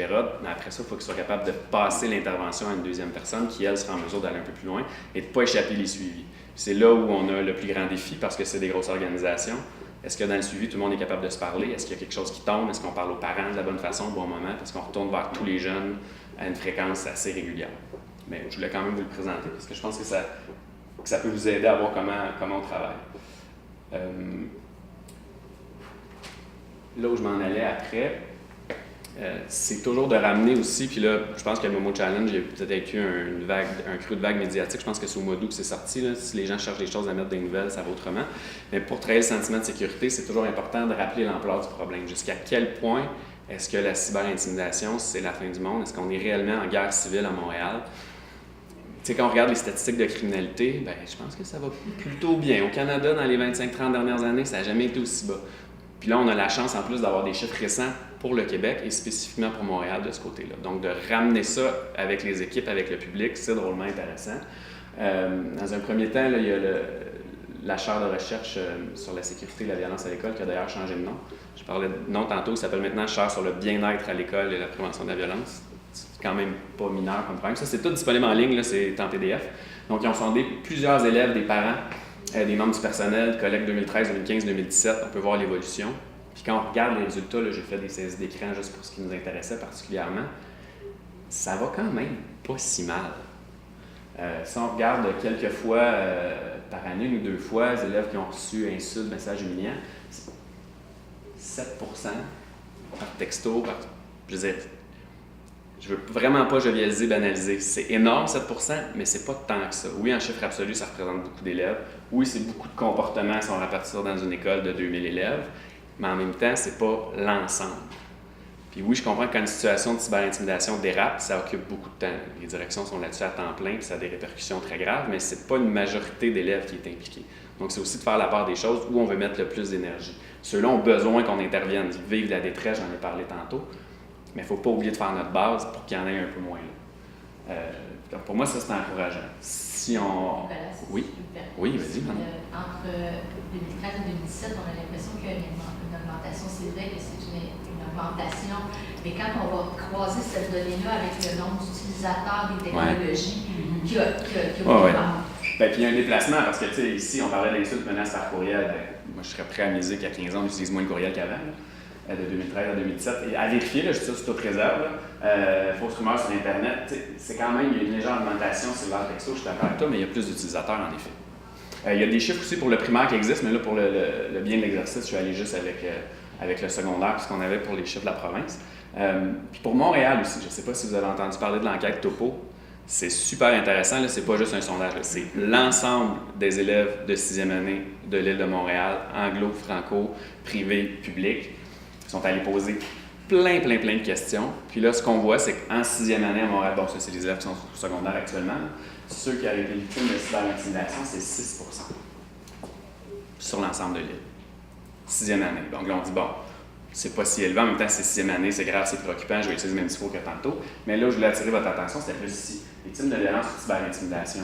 Mais après ça, il faut qu'il soit capable de passer l'intervention à une deuxième personne qui, elle, sera en mesure d'aller un peu plus loin et de ne pas échapper les suivis. C'est là où on a le plus grand défi parce que c'est des grosses organisations. Est-ce que dans le suivi, tout le monde est capable de se parler? Est-ce qu'il y a quelque chose qui tombe? Est-ce qu'on parle aux parents de la bonne façon, au bon moment? Est-ce qu'on retourne vers tous les jeunes à une fréquence assez régulière? Mais je voulais quand même vous le présenter parce que je pense que ça peut vous aider à voir comment on travaille. Là où je m'en allais après, c'est toujours de ramener aussi, puis là, je pense que le Momo Challenge, il y a peut-être eu un creux de vague médiatique. Je pense que c'est au mois d'août que c'est sorti. Là. Si les gens cherchent des choses à mettre des nouvelles, ça va autrement. Mais pour travailler le sentiment de sécurité, c'est toujours important de rappeler l'ampleur du problème. Jusqu'à quel point est-ce que la cyberintimidation, c'est la fin du monde? Est-ce qu'on est réellement en guerre civile à Montréal? Tu sais, quand on regarde les statistiques de criminalité, ben, je pense que ça va plutôt bien. Au Canada, dans les 25-30 dernières années, ça n'a jamais été aussi bas. Puis là, on a la chance en plus d'avoir des chiffres récents pour le Québec et spécifiquement pour Montréal de ce côté-là. Donc, de ramener ça avec les équipes, avec le public, c'est drôlement intéressant. Dans un premier temps, là, il y a la chaire de recherche sur la sécurité et la violence à l'école, qui a d'ailleurs changé de nom. Je parlais de nom tantôt, il s'appelle maintenant chaire sur le bien-être à l'école et la prévention de la violence. C'est quand même pas mineur comme problème. Ça, c'est tout disponible en ligne, là, c'est en PDF. Donc, ils ont sondé plusieurs élèves, des parents, des membres du personnel, collègues 2013, 2015, 2017. On peut voir l'évolution. Puis quand on regarde les résultats, là, j'ai fait des saisies d'écran juste pour ce qui nous intéressait particulièrement, ça va quand même pas si mal. Si on regarde quelques fois par année, une ou deux fois, les élèves qui ont reçu insultes, messages humiliants, 7% par texto, je veux dire, je veux vraiment pas jovialiser, banaliser. C'est énorme, 7%, mais c'est pas tant que ça. Oui, en chiffre absolu, ça représente beaucoup d'élèves. Oui, c'est beaucoup de comportements qui sont répartis dans une école de 2000 élèves, mais en même temps, c'est pas l'ensemble. Puis oui, je comprends que quand une situation de cyberintimidation dérape, ça occupe beaucoup de temps. Les directions sont là-dessus à temps plein, puis ça a des répercussions très graves, mais c'est pas une majorité d'élèves qui est impliquée. Donc, c'est aussi de faire la part des choses où on veut mettre le plus d'énergie. Ceux-là ont besoin qu'on intervienne. Ils vivent la détresse, j'en ai parlé tantôt, mais il ne faut pas oublier de faire notre base pour qu'il y en ait un peu moins. Donc pour moi, ça, c'est encourageant. Si on... Oui, oui, vas-y. Entre 2013 et 2017, on a l'impression qu'il y a une augmentation. C'est vrai que c'est une augmentation, mais quand on va croiser cette donnée-là avec le nombre d'utilisateurs des technologies qui a Bien, puis il y a un déplacement, parce que, tu sais, ici, on parlait d'insultes, menaces par courriel. Moi, je serais prêt à miser qu'à 15 ans, on utilise moins le courriel qu'avant, de 2013 à 2017. Et à vérifier, là, je dis ça sous toute réserve, fausses rumeurs sur Internet, c'est quand même, il y a une légère augmentation sur leur texto, je suis d'accord avec toi, mais il y a plus d'utilisateurs, en effet. Il y a des chiffres aussi pour le primaire qui existent, mais là, pour le bien de l'exercice, je suis allé juste avec le secondaire, puisqu'on avait pour les chiffres de la province. Puis pour Montréal aussi, je ne sais pas si vous avez entendu parler de l'enquête Topo. C'est super intéressant, là, c'est pas juste un sondage, là, c'est l'ensemble des élèves de 6e année de l'île de Montréal, anglo, franco, privé, public, sont allés poser plein de questions. Puis là, ce qu'on voit, c'est qu'en 6e année à Montréal, bon, ça, c'est les élèves qui sont au secondaire actuellement, ceux qui avaient été victimes de cyberintimidation, c'est 6% sur l'ensemble de l'île. 6e année. Donc là, on dit, bon, c'est pas si élevé, en même temps, c'est 6e année, c'est grave, c'est préoccupant, je vais utiliser le même discours que tantôt. Mais là, je voulais attirer votre attention, c'était plus ici. Victimes de violence ou de cyberintimidation.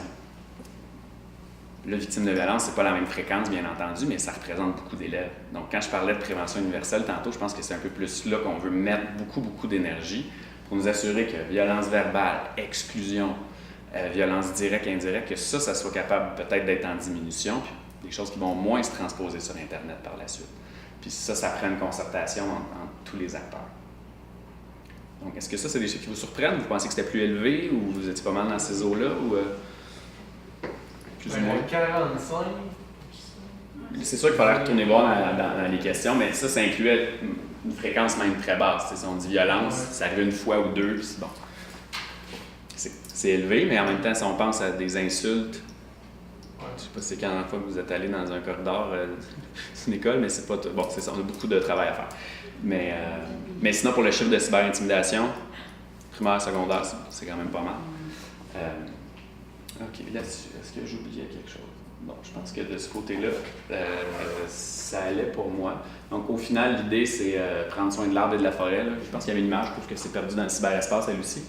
Là, victime de violence, c'est pas la même fréquence, bien entendu, mais ça représente beaucoup d'élèves. Donc, quand je parlais de prévention universelle tantôt, je pense que c'est un peu plus là qu'on veut mettre beaucoup d'énergie pour nous assurer que violence verbale, exclusion, violence directe et indirecte, que ça soit capable peut-être d'être en diminution, puis des choses qui vont moins se transposer sur Internet par la suite. Puis ça prend une concertation entre tous les acteurs. Donc, est-ce que ça, c'est des chiffres qui vous surprennent? Vous pensez que c'était plus élevé ou vous étiez pas mal dans ces eaux-là? Ou, plus ou moins? 45. C'est sûr qu'il fallait retourner voir dans les questions, mais ça incluait une fréquence même très basse. Si on dit violence, ça arrive une fois ou deux, puis bon. C'est élevé, mais en même temps, si on pense à des insultes, je sais pas si c'est la dernière fois que vous êtes allé dans un corridor d'une école, mais c'est pas bon, c'est ça, on a beaucoup de travail à faire. Mais sinon, pour le chiffre de cyberintimidation, primaire, secondaire, c'est quand même pas mal. OK, là-dessus, est-ce que j'oubliais quelque chose? Bon, je pense que de ce côté-là, ça allait pour moi. Donc, au final, l'idée, c'est prendre soin de l'arbre et de la forêt. Là. Je pense qu'il y avait une image, je trouve que c'est perdu dans le cyberespace, elle aussi.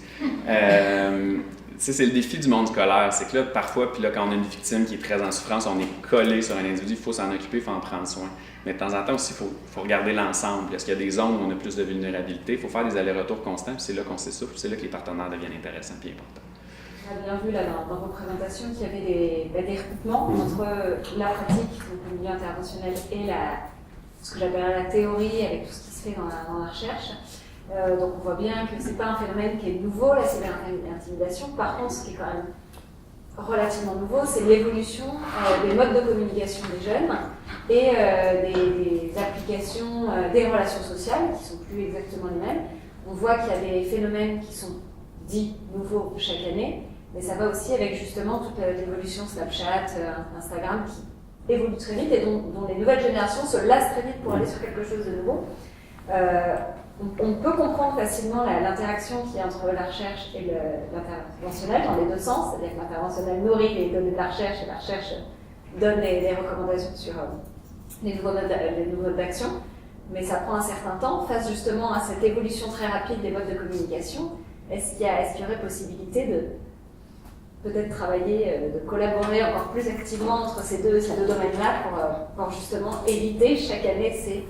C'est le défi du monde scolaire. C'est que là, parfois, puis là, quand on a une victime qui est très en souffrance, on est collé sur un individu, il faut s'en occuper, il faut en prendre soin. Mais de temps en temps aussi, il faut regarder l'ensemble. Est-ce qu'il y a des zones où on a plus de vulnérabilité? Il faut faire des allers-retours constants, puis c'est là qu'on s'essouffle, c'est là que les partenaires deviennent intéressants et importants. On a bien vu là, dans vos présentations qu'il y avait des recoupements entre la pratique, donc le milieu interventionnel, et ce que j'appelle la théorie, avec tout ce qui se fait dans la recherche. Donc on voit bien que ce n'est pas un phénomène qui est nouveau, la cyberintimidation. Par contre, ce qui est quand même relativement nouveau, c'est l'évolution des modes de communication des jeunes et des applications des relations sociales qui ne sont plus exactement les mêmes. On voit qu'il y a des phénomènes qui sont dits nouveaux chaque année, mais ça va aussi avec justement toute l'évolution Snapchat, Instagram qui évolue très vite et dont les nouvelles générations se lassent très vite pour aller sur quelque chose de nouveau. On peut comprendre facilement l'interaction qu'il y a entre la recherche et l'interventionnel dans les deux sens, c'est-à-dire que l'interventionnel nourrit les données de la recherche et la recherche donne des recommandations sur les nouveaux modes d'action, mais ça prend un certain temps face justement à cette évolution très rapide des modes de communication. Est-ce qu'il y aurait possibilité peut-être travailler, de collaborer encore plus activement entre ces deux domaines-là pour justement éviter chaque année ces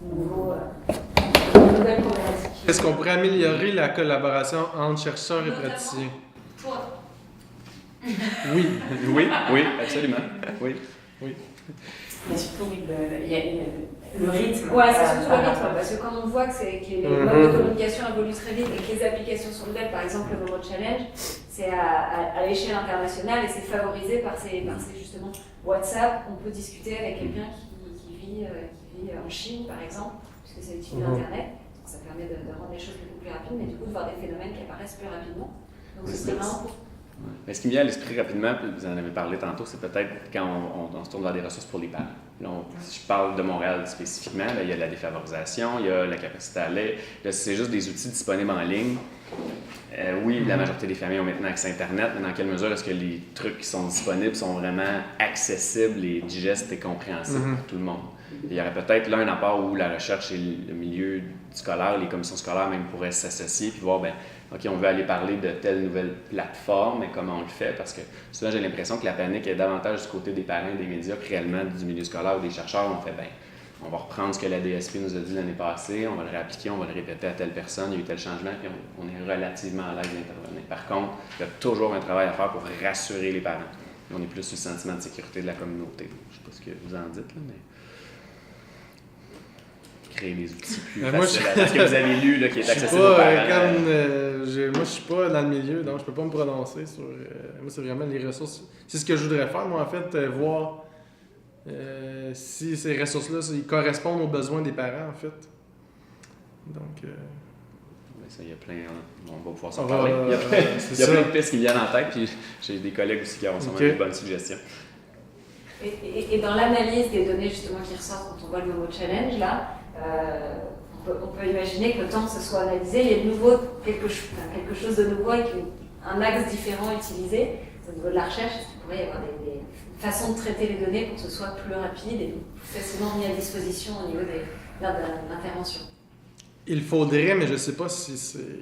nouvelles problématiques. Est-ce qu'on pourrait améliorer la collaboration entre chercheurs et praticiens? Toi. Oui. Oui, absolument. Oui. Mais surtout, il y a le rythme. Ouais, c'est surtout le rythme, parce que quand on voit que les modes de communication évoluent très vite et que les applications sont nouvelles, par exemple le Momo Challenge, c'est à l'échelle internationale et c'est favorisé par ces justement WhatsApp. On peut discuter avec quelqu'un qui vit en Chine, par exemple, puisque c'est utile d'Internet. Donc ça permet de rendre les choses beaucoup plus rapides, mais du coup de voir des phénomènes qui apparaissent plus rapidement. Donc c'est vraiment pour... Mais ce qui me vient à l'esprit rapidement, puis vous en avez parlé tantôt, c'est peut-être quand on se tourne vers des ressources pour les parents. Là, si je parle de Montréal spécifiquement, là, il y a la défavorisation, il y a la capacité à l'aide. Là, c'est juste des outils disponibles en ligne. Oui, la majorité des familles ont maintenant accès à Internet, mais dans quelle mesure est-ce que les trucs qui sont disponibles sont vraiment accessibles et digestes et compréhensibles pour tout le monde? Il y aurait peut-être là un apport où la recherche et le milieu scolaire, les commissions scolaires même pourraient s'associer puis voir, OK, on veut aller parler de telle nouvelle plateforme, mais comment on le fait? Parce que souvent, j'ai l'impression que la panique est davantage du côté des parents et des médias que réellement du milieu scolaire ou des chercheurs. On fait, on va reprendre ce que la DSP nous a dit l'année passée, on va le réappliquer, on va le répéter à telle personne, il y a eu tel changement, puis on est relativement à l'aise d'intervenir. Par contre, il y a toujours un travail à faire pour rassurer les parents. On est plus sur le sentiment de sécurité de la communauté. Je ne sais pas ce que vous en dites, là, mais... créer des outils plus faciles. Est-ce que vous avez lu là, qui est accessible aux parents? Moi, je suis pas dans le milieu, donc je peux pas me prononcer sur... moi, c'est vraiment les ressources. C'est ce que je voudrais faire, moi, en fait, voir si ces ressources-là, ils correspondent aux besoins des parents, en fait. Donc... ça, il y a plein... On va pouvoir s'en parler. Il y a plein de pistes qui me viennent en tête, puis j'ai des collègues aussi qui auront sûrement des bonnes suggestions. Et dans l'analyse des données, justement, qui ressortent quand on voit le Momo Challenge, là, on peut imaginer que le temps que ce soit analysé, il y a de nouveau quelque chose de nouveau avec un axe différent utilisé. Au niveau de la recherche, il pourrait y avoir des façons de traiter les données pour que ce soit plus rapide et plus facilement mis à disposition au niveau de l'intervention. Il faudrait, mais je ne sais pas si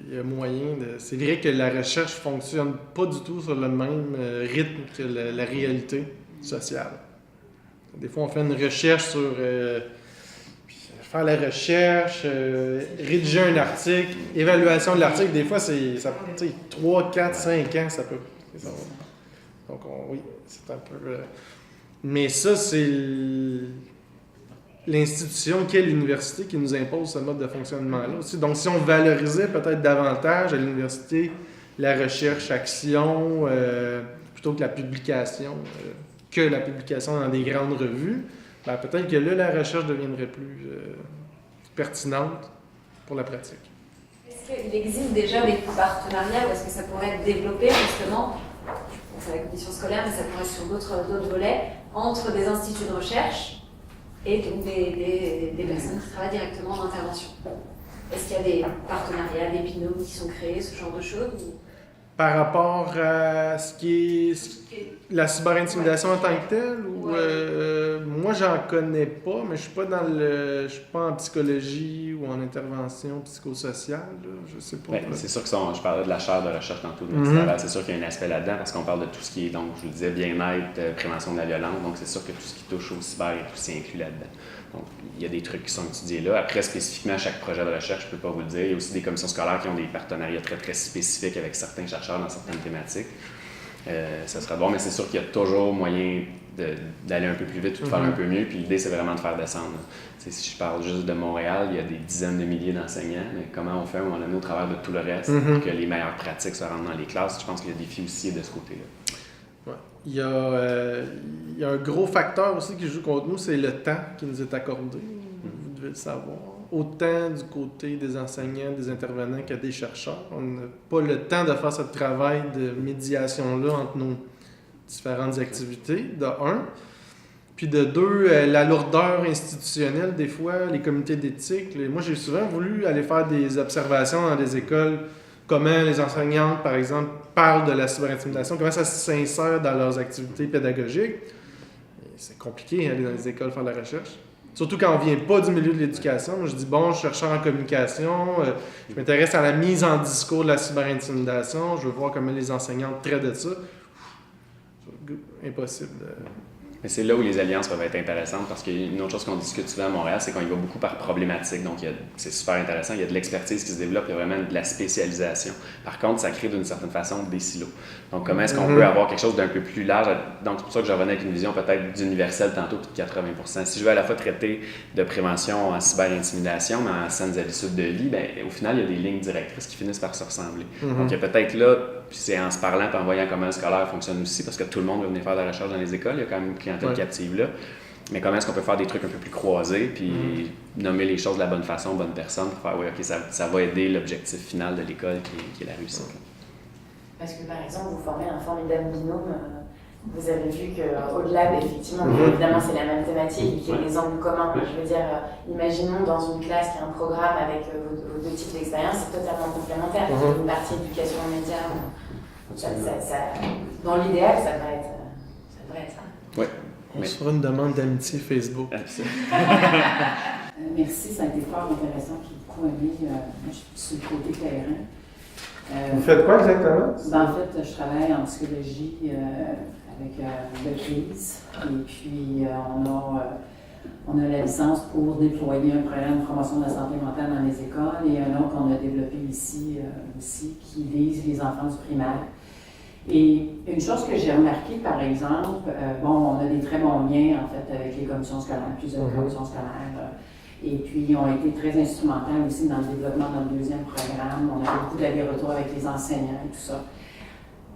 il y a moyen de... C'est vrai que la recherche ne fonctionne pas du tout sur le même rythme que la réalité sociale. Des fois, on fait une recherche sur... faire la recherche, rédiger un article, évaluation de l'article, des fois, c'est 3, 4, 5 ans, ça peut... Donc, oui, c'est un peu... Mais ça, c'est l'institution qu'est l'université qui nous impose ce mode de fonctionnement-là aussi. Donc, si on valorisait peut-être davantage à l'université la recherche-action plutôt que la publication, dans des grandes revues, peut-être que là, la recherche deviendrait plus pertinente pour la pratique. Est-ce qu'il existe déjà des partenariats ou est-ce que ça pourrait être développé justement, c'est la commission scolaire, mais ça pourrait être sur d'autres volets, entre des instituts de recherche et donc des personnes qui travaillent directement en intervention? Est-ce qu'il y a des partenariats, des binômes qui sont créés, ce genre de choses ou... Par rapport à ce qui est la cyberintimidation en tant que telle, ou moi j'en connais pas, mais je suis pas en psychologie ou en intervention psychosociale, là, je sais pas. C'est sûr que je parlais de la chaire de recherche tantôt, c'est sûr qu'il y a un aspect là-dedans parce qu'on parle de tout ce qui est, donc je vous le disais, bien-être, prévention de la violence, donc c'est sûr que tout ce qui touche au cyber est aussi inclus là-dedans. Donc, il y a des trucs qui sont étudiés là. Après, spécifiquement, chaque projet de recherche, je ne peux pas vous le dire. Il y a aussi des commissions scolaires qui ont des partenariats très, très spécifiques avec certains chercheurs dans certaines thématiques. Ça sera bon, mais c'est sûr qu'il y a toujours moyen d'aller un peu plus vite ou de faire un peu mieux. Puis l'idée, c'est vraiment de faire descendre. Si je parle juste de Montréal, il y a des dizaines de milliers d'enseignants. Mais comment on fait on en est au travers de tout le reste pour que les meilleures pratiques se rendent dans les classes? Je pense que le défi aussi est de ce côté-là. Ouais. Il y a un gros facteur aussi qui joue contre nous, c'est le temps qui nous est accordé. Vous devez le savoir. Autant du côté des enseignants, des intervenants que des chercheurs. On n'a pas le temps de faire ce travail de médiation-là entre nos différentes activités, de un. Puis de deux, la lourdeur institutionnelle, des fois, les comités d'éthique. Moi, j'ai souvent voulu aller faire des observations dans des écoles, comment les enseignantes, par exemple, parlent de la cyberintimidation, comment ça s'insère dans leurs activités pédagogiques. Et c'est compliqué d'aller dans les écoles faire de la recherche. Surtout quand on vient pas du milieu de l'éducation. Moi, je dis, bon, je suis chercheur en communication, je m'intéresse à la mise en discours de la cyberintimidation, je veux voir comment les enseignants traitent de ça. Impossible. Mais c'est là où les alliances peuvent être intéressantes parce qu'une autre chose qu'on discute souvent à Montréal, c'est qu'on y va beaucoup par problématique. Donc, c'est super intéressant. Il y a de l'expertise qui se développe, il y a vraiment de la spécialisation. Par contre, ça crée d'une certaine façon des silos. Donc, comment est-ce qu'on peut avoir quelque chose d'un peu plus large? Donc, c'est pour ça que je revenais avec une vision peut-être d'universel tantôt, puis de 80%. Si je veux à la fois traiter de prévention en cyberintimidation, mais en saines habitudes de vie, bien, au final, il y a des lignes directrices qui finissent par se ressembler. Donc, il y a peut-être là, puis c'est en se parlant et en voyant comment le scolaire fonctionne aussi, parce que tout le monde veut venir faire de la recherche dans les écoles, il y a quand même une clientèle captive là. Mais comment est-ce qu'on peut faire des trucs un peu plus croisés, puis nommer les choses de la bonne façon, bonne personne, pour faire, oui, OK, ça va aider l'objectif final de l'école qui est la réussite. Parce que par exemple, vous formez un formidable binôme. Vous avez vu qu'au-delà, effectivement, évidemment, c'est la même thématique et qu'il y a des angles communs. Je veux dire, imaginons dans une classe qui a un programme avec vos deux types d'expérience, c'est totalement complémentaire. Une partie éducation aux médias, dans l'idéal, ça devrait être ça. Oui. On se fera une demande d'amitié Facebook. Merci, ça a été fort intéressant. J'ai beaucoup aimé. Moi, je suis sur le côté terrain. Vous faites quoi exactement? En fait, je travaille en psychologie avec de crise. Et puis, on a la licence pour déployer un programme de promotion de la santé mentale dans les écoles et un autre qu'on a développé ici aussi qui vise les enfants du primaire. Et une chose que j'ai remarqué, par exemple, on a des très bons liens en fait avec les commissions scolaires, plusieurs commissions scolaires. Et puis, ils ont été très instrumentales aussi dans le développement de notre deuxième programme. On a fait beaucoup d'allers-retours avec les enseignants et tout ça.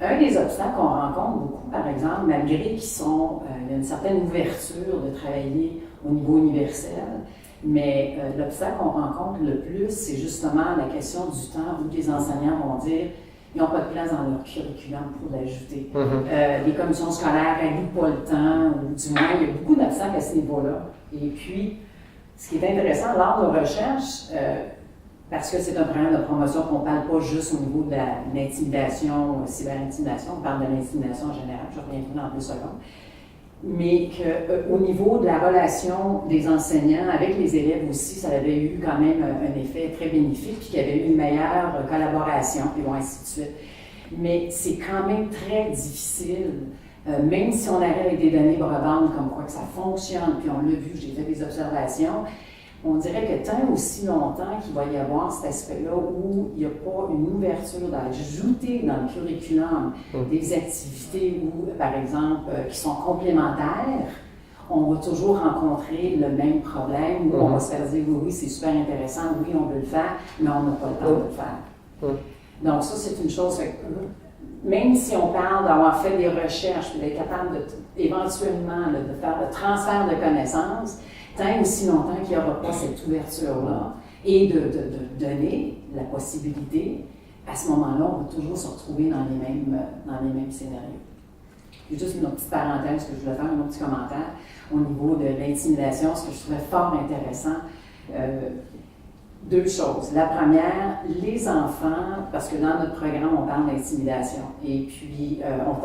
Un des obstacles qu'on rencontre beaucoup, par exemple, malgré qu'il y a une certaine ouverture de travailler au niveau universel, mais l'obstacle qu'on rencontre le plus, c'est justement la question du temps où les enseignants vont dire ils n'ont pas de place dans leur curriculum pour l'ajouter. Les commissions scolaires n'allouent pas le temps, ou du moins, il y a beaucoup d'obstacles à ce niveau-là. Et puis, ce qui est intéressant lors de nos recherches, parce que c'est un programme de promotion qu'on ne parle pas juste au niveau de l'intimidation, cyberintimidation, on parle de l'intimidation en général, je reviens dans 2 secondes, mais qu'au niveau de la relation des enseignants avec les élèves aussi, ça avait eu quand même un effet très bénéfique, puis qu'il y avait eu une meilleure collaboration, puis bon, ainsi de suite. Mais c'est quand même très difficile, même si on arrive avec des données probantes comme quoi que ça fonctionne, puis on l'a vu, j'ai fait des observations, on dirait que tant aussi longtemps qu'il va y avoir cet aspect-là où il n'y a pas une ouverture d'ajouter dans le curriculum des activités par exemple, qui sont complémentaires, on va toujours rencontrer le même problème où on va se faire dire oui, c'est super intéressant, oui, on veut le faire, mais on n'a pas le temps de le faire. Donc ça, c'est une chose, même si on parle d'avoir fait des recherches, d'être capable éventuellement de faire le transfert de connaissances, tant aussi longtemps qu'il n'y aura pas cette ouverture-là et de donner la possibilité, à ce moment-là, on va toujours se retrouver dans les mêmes scénarios. Juste une petite parenthèse que je voulais faire, un autre petit commentaire au niveau de l'intimidation, ce que je trouvais fort intéressant. 2 choses. La première, les enfants, parce que dans notre programme, on parle d'intimidation. Et puis, on ne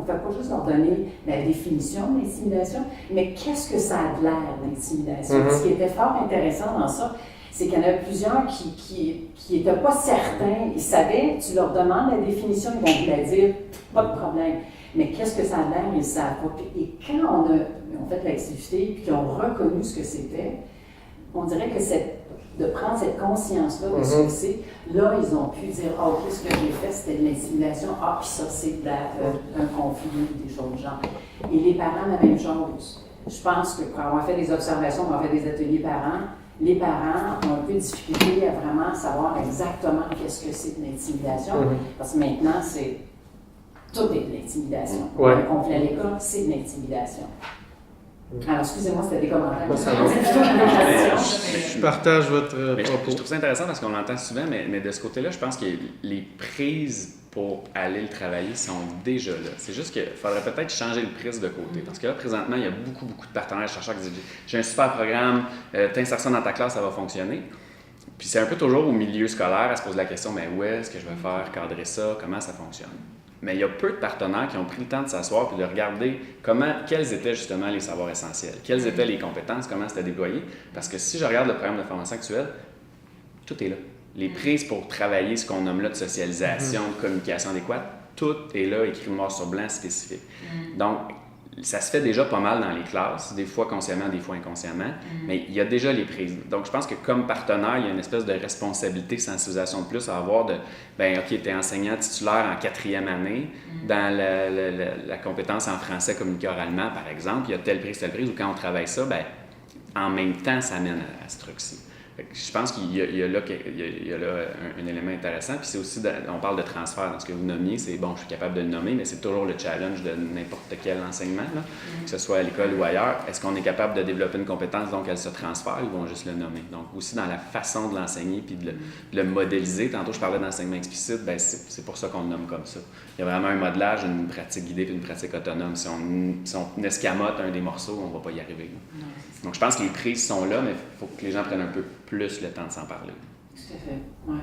fait pas juste leur donner la définition de l'intimidation, mais qu'est-ce que ça a de l'air, l'intimidation? Ce qui était fort intéressant dans ça, c'est qu'il y en avait plusieurs qui n'étaient pas certains. Ils savaient, tu leur demandes la définition, ils vont vous la dire, pas de problème. Mais qu'est-ce que ça a de l'air, ils ne savent pas. Et quand on a fait l'activité, puis qu'ils ont reconnu ce que c'était, on dirait que de prendre cette conscience-là de ce que c'est, là, ils ont pu dire « Ah, OK, ce que j'ai fait, c'était de l'intimidation. Ah, puis ça, c'est un conflit, des choses de genre. » Et les parents, la même chose. Je pense que pour avoir fait des observations, on a fait des ateliers parents, les parents ont un peu de difficulté à vraiment savoir exactement qu'est-ce que c'est de l'intimidation, parce que maintenant, tout est de l'intimidation. Un conflit à l'école, c'est de l'intimidation. Alors, excusez-moi, c'était des commentaires. Je partage votre propos. Je trouve ça intéressant parce qu'on l'entend souvent, mais de ce côté-là, je pense que les prises pour aller le travailler sont déjà là. C'est juste qu'il faudrait peut-être changer le prisme de côté. Parce que là, présentement, il y a beaucoup de partenaires chercheurs qui disent « J'ai un super programme, t'insères ça dans ta classe, ça va fonctionner. » Puis c'est un peu toujours au milieu scolaire à se poser la question « Mais où est-ce que je vais faire cadrer ça? Comment ça fonctionne? » Mais il y a peu de partenaires qui ont pris le temps de s'asseoir et de regarder quels étaient justement les savoirs essentiels, quelles étaient les compétences, comment c'était déployé. Parce que si je regarde le programme de formation actuel, tout est là. Les prises pour travailler ce qu'on nomme là de socialisation, de communication adéquate, tout est là, écrit noir sur blanc, spécifique. Donc, ça se fait déjà pas mal dans les classes, des fois consciemment, des fois inconsciemment, mais il y a déjà les prises. Donc, je pense que comme partenaire, il y a une espèce de responsabilité, sensibilisation de plus à avoir de, OK, tu es enseignant titulaire en 4e année, dans la compétence en français communiqué oralement, par exemple, il y a telle prise, ou quand on travaille ça, en même temps, ça amène à ce truc-ci. Je pense qu'il y a là un élément intéressant. Puis c'est aussi, on parle de transfert dans ce que vous nommiez. C'est bon, je suis capable de le nommer, mais c'est toujours le challenge de n'importe quel enseignement, là, que ce soit à l'école ou ailleurs. Est-ce qu'on est capable de développer une compétence, donc elle se transfère, ils vont juste le nommer? Donc aussi dans la façon de l'enseigner puis de le modéliser. Tantôt, je parlais d'enseignement explicite, c'est pour ça qu'on le nomme comme ça. Il y a vraiment un modelage, une pratique guidée puis une pratique autonome. Si on escamote un des morceaux, on ne va pas y arriver. Donc je pense que les prises sont là, mais il faut que les gens prennent un peu plus le temps de s'en parler. Tout à fait, oui.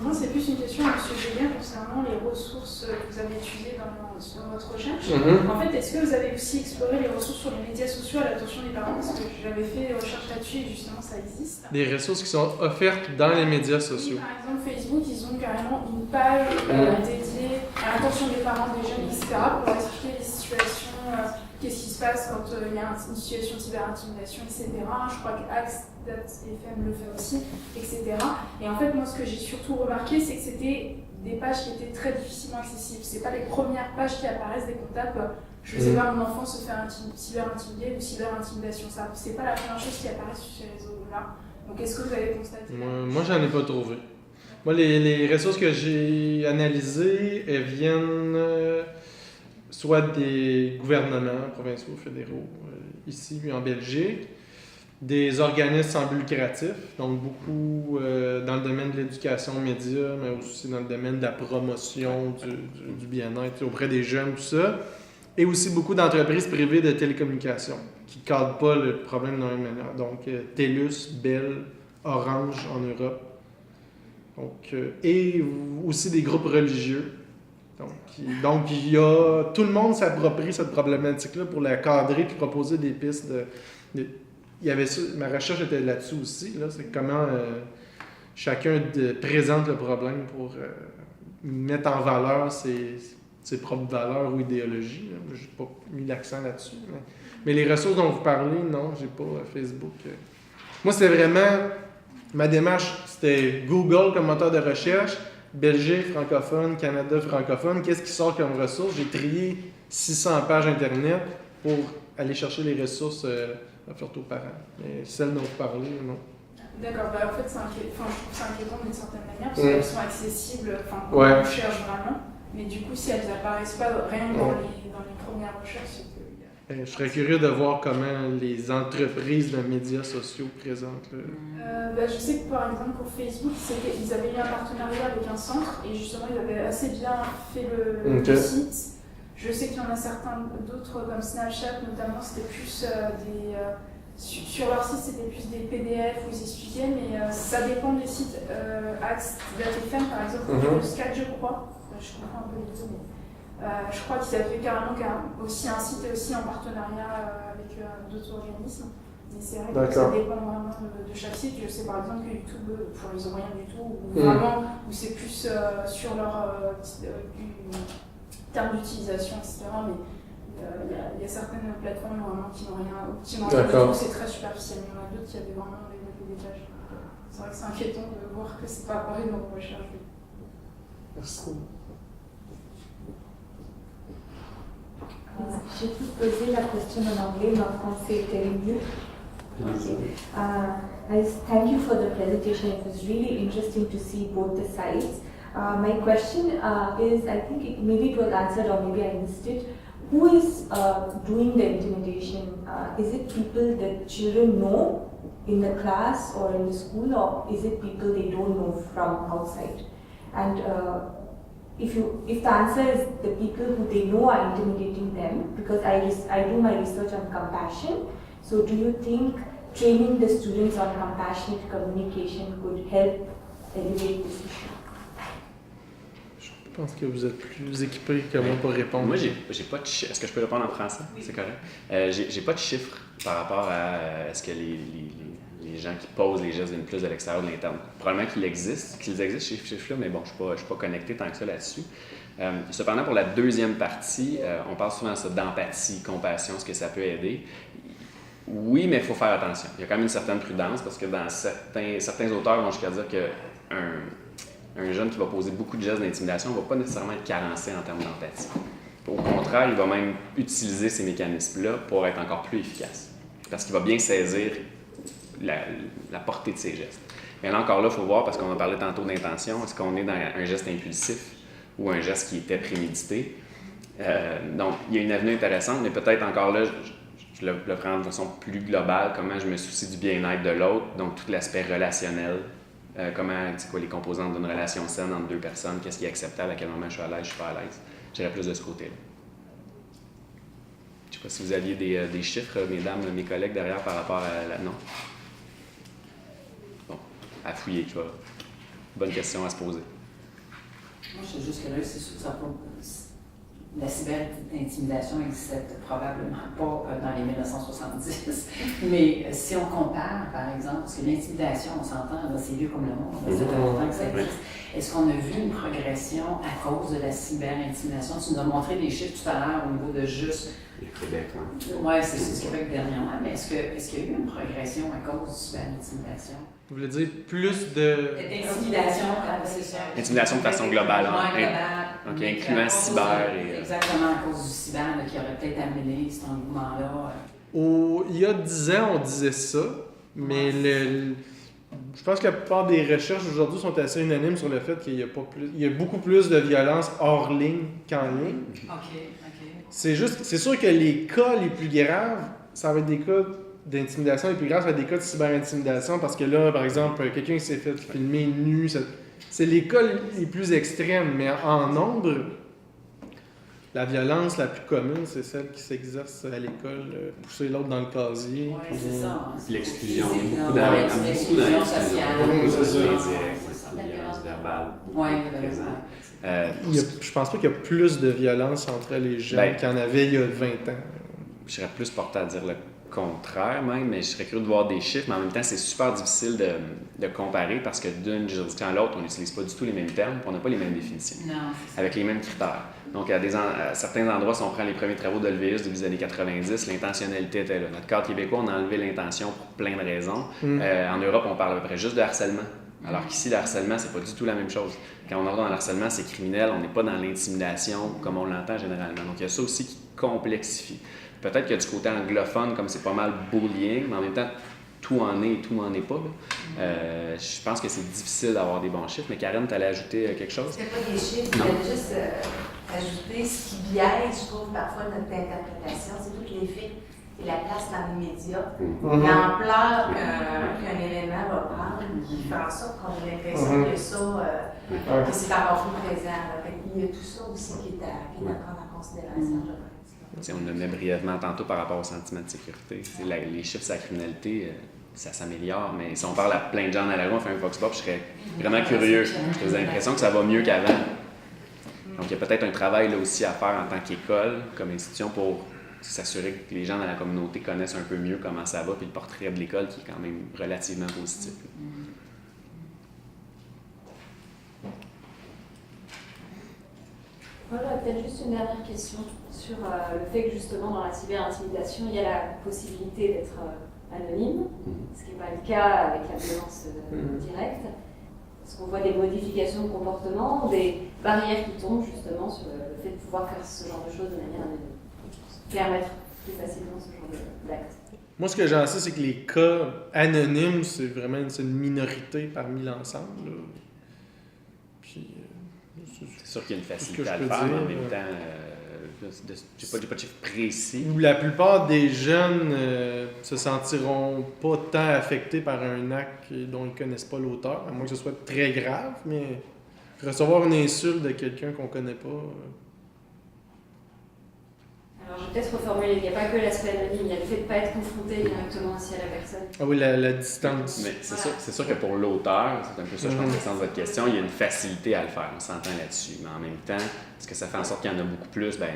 Moi, c'est plus une question à M. Julien concernant les ressources que vous avez utilisées dans votre recherche. En fait, est-ce que vous avez aussi exploré les ressources sur les médias sociaux à l'attention des parents? Parce que j'avais fait des recherches là-dessus et justement, ça existe. Des ressources qui sont offertes dans les médias sociaux. Oui, par exemple, Facebook, ils ont carrément une page dédiée à l'attention des parents, des jeunes, etc. pour expliquer les situations, qu'est-ce qui se passe quand il y a une situation de cyber-intimidation, etc. Je crois que Axe.fm le fait aussi, etc. Et en fait, moi, ce que j'ai surtout remarqué, c'est que c'était des pages qui étaient très difficilement accessibles. C'est pas les premières pages qui apparaissent dès qu'on tape je sais pas, mon enfant se fait cyber-intimider ou cyber-intimidation. C'est pas la première chose qui apparaît sur ces réseaux-là. Donc, est-ce que vous avez constaté? Moi, j'en ai pas trouvé. Moi, les ressources que j'ai analysées, elles viennent soit des gouvernements provinciaux, fédéraux, ici puis en Belgique, des organismes sans but lucratif, donc beaucoup dans le domaine de l'éducation aux médias, mais aussi dans le domaine de la promotion du bien-être auprès des jeunes, tout ça, et aussi beaucoup d'entreprises privées de télécommunications qui ne cadrent pas le problème de la même manière. Donc, TELUS, Bell, Orange en Europe, donc, et aussi des groupes religieux. Donc, il y a, tout le monde s'approprie cette problématique-là pour la cadrer et proposer des pistes il y avait ça, ma recherche était là-dessus aussi, là, c'est comment chacun présente le problème pour mettre en valeur ses propres valeurs ou idéologies. Je n'ai pas mis l'accent là-dessus. Mais les ressources dont vous parlez, non, j'ai pas Facebook. Moi, c'était vraiment, ma démarche, c'était Google comme moteur de recherche, Belgique francophone, Canada francophone, qu'est-ce qui sort comme ressources? J'ai trié 600 pages Internet pour aller chercher les ressources offertes aux parents. Mais celles dont vous parlez, non. D'accord, en fait, je trouve ça inquiétant d'une certaine manière, parce qu'elles sont accessibles, quand on cherche vraiment, mais du coup, si elles n'apparaissent pas rien dans les premières recherches, c'est que... Je serais curieux de voir comment les entreprises de médias sociaux présentent je sais que par exemple pour Facebook, ils avaient eu un partenariat avec un centre et justement ils avaient assez bien fait le site. Je sais qu'il y en a certains d'autres comme Snapchat notamment, c'était plus sur leur site c'était plus des PDF où ils expliquaient, mais ça dépend des sites. Axe.fm par exemple, ou Scat je crois, je comprends un peu les deux, mais je crois qu'ils avaient carrément aussi un site aussi en partenariat avec d'autres organismes. Mais c'est vrai que ça dépend vraiment de chaque site. Je sais par exemple que YouTube, ils n'ont rien du tout, ou vraiment, où c'est plus sur leur terme d'utilisation, etc. Mais il y a certaines plateformes vraiment qui n'ont rien du tout, c'est très superficiel. Il y en a d'autres qui avaient vraiment développé des pages. C'est vrai que c'est inquiétant de voir que c'est pas apparu dans vos recherches. Merci. Je peux poser la question en anglais, mais en français est terrible. Okay. Thank you for the presentation. It was really interesting to see both the sides. My question is, I think maybe it was answered or maybe I missed it. Who is doing the intimidation? Is it people that children know in the class or in the school, or is it people they don't know from outside? And if the answer is the people who they know are intimidating them, because I do my research on compassion, so do you think training the students on compassionate communication could help elevate this issue? Je pense que vous êtes plus équipé que moi pour répondre. Moi, j'ai pas de chiffres. Est-ce que je peux répondre en français? Oui. C'est correct. J'ai pas de chiffres par rapport à est-ce que les gens qui posent les gestes viennent plus de l'extérieur ou de l'interne. Probablement qu'ils existent ces chiffres-là, mais bon, je suis pas connecté tant que ça là-dessus. Cependant, pour la deuxième partie, on parle souvent d'empathie, compassion, ce que ça peut aider. Oui, mais il faut faire attention. Il y a quand même une certaine prudence parce que dans certains auteurs vont jusqu'à dire qu'un jeune qui va poser beaucoup de gestes d'intimidation ne va pas nécessairement être carencé en termes d'empathie. Au contraire, il va même utiliser ces mécanismes-là pour être encore plus efficace parce qu'il va bien saisir la portée de ses gestes. Mais là encore, il faut voir, parce qu'on a parlé tantôt d'intention, est-ce qu'on est dans un geste impulsif ou un geste qui était prémédité? Donc, il y a une avenue intéressante, mais peut-être encore là, je le prends de façon plus globale, comment je me soucie du bien-être de l'autre, donc tout l'aspect relationnel, c'est quoi les composantes d'une relation saine entre deux personnes, qu'est-ce qui est acceptable, à quel moment je suis à l'aise, je suis pas à l'aise. J'irais plus de ce côté-là. Je ne sais pas si vous aviez des chiffres, mesdames, mes collègues derrière, par rapport à la... Non? Bon, à fouiller, tu vois. Bonne question à se poser. Moi, je suis juste curieuse, c'est sûr que ça peut... La cyber-intimidation n'existait probablement pas dans les 1970, mais si on compare, par exemple, parce que l'intimidation, on s'entend, c'est vieux comme le monde, ça fait longtemps que ça existe. Est-ce qu'on a vu une progression à cause de la cyber-intimidation? Tu nous as montré des chiffres tout à l'heure au niveau de juste... Le Québec, oui. Oui, c'est le Québec dernièrement, mais est-ce qu'il y a eu une progression à cause de cyber-intimidation? Vous voulez dire plus de... Intimidation, c'est ça. Intimidation de façon globale. Donc, incluant cyber et... Exactement, à cause du cyber qui aurait peut-être amené cet engouement-là. Il y a 10 ans, on disait ça, mais je pense que la plupart des recherches aujourd'hui sont assez unanimes sur le fait qu'il y a beaucoup plus de violence hors ligne qu'en ligne. OK. C'est sûr que les cas les plus graves, ça va être des cas d'intimidation les plus graves, ça va être des cas de cyber-intimidation parce que là, par exemple, quelqu'un qui s'est fait filmer nu, c'est les cas les plus extrêmes, mais en nombre, la violence la plus commune, c'est celle qui s'exerce à l'école, pousser l'autre dans le casier. Oui, c'est ça. L'exclusion. L'exclusion sociale. Oui, c'est ça. La violence verbale. Oui, je pense pas qu'il y a plus de violence entre les jeunes qu'il y en avait il y a 20 ans. Je serais plus porté à dire le contraire même, mais je serais curieux de voir des chiffres, mais en même temps, c'est super difficile de comparer parce que d'une juridiction à l'autre, on n'utilise pas du tout les mêmes termes, on n'a pas les mêmes définitions, avec les mêmes critères. Donc, à certains endroits, si on prend les premiers travaux de l'EVS début des années 90, l'intentionnalité était là. Notre cadre québécois, on a enlevé l'intention pour plein de raisons. En Europe, on parle à peu près juste de harcèlement. Alors qu'ici, le harcèlement, c'est pas du tout la même chose. Quand on entre dans le harcèlement, c'est criminel, on n'est pas dans l'intimidation comme on l'entend généralement. Donc, il y a ça aussi qui complexifie. Peut-être que du côté anglophone, comme c'est pas mal bullying, mais en même temps, tout en est et tout n'en est pas. Je pense que c'est difficile d'avoir des bons chiffres. Mais Karen, tu allais ajouter quelque chose? C'était pas des chiffres, c'était juste ajouter ce qui biaise, je trouve, parfois notre interprétation. C'est toutes les faits et la place dans les médias. L'ampleur qu'un élément va prendre qui fait en sorte qu'on a l'impression que ça, que c'est encore plus présent. Il y a tout ça aussi qui est à prendre en considération, je pense. On le met brièvement tantôt par rapport au sentiment de sécurité. Les chiffres sur la criminalité, ça s'améliore, mais si on parle à plein de gens dans la rue, on fait un vox pop, je serais vraiment curieux. J'ai l'impression que ça va mieux qu'avant. Donc il y a peut-être un travail là aussi à faire en tant qu'école, comme institution, pour s'assurer que les gens dans la communauté connaissent un peu mieux comment ça va, puis le portrait de l'école qui est quand même relativement positif. Voilà, peut-être juste une dernière question sur le fait que justement dans la cyber-intimidation, il y a la possibilité d'être anonyme, ce qui n'est pas le cas avec la violence directe. Est-ce qu'on voit des modifications de comportement, des barrières qui tombent justement sur le fait de pouvoir faire ce genre de choses de manière anonyme, permettre plus facilement ce genre d'actes? Moi, ce que j'en sais, c'est que les cas anonymes, c'est vraiment une minorité parmi l'ensemble. Là. Puis, c'est sûr qu'il y a une facilité à le faire, mais en même temps, j'ai pas de chiffre précis. La plupart des jeunes se sentiront pas tant affectés par un acte dont ils connaissent pas l'auteur, à moins que ce soit très grave, mais recevoir une insulte de quelqu'un qu'on connaît pas... Alors, je vais peut-être reformuler, il n'y a pas que l'aspect anonyme, il y a le fait de ne pas être confronté directement aussi à la personne. Ah oui, la distance. Mais c'est sûr que pour l'auteur, c'est un peu ça, je pense, le sens de votre question, il y a une facilité à le faire, on s'entend là-dessus. Mais en même temps, est-ce que ça fait en sorte qu'il y en a beaucoup plus? Ben,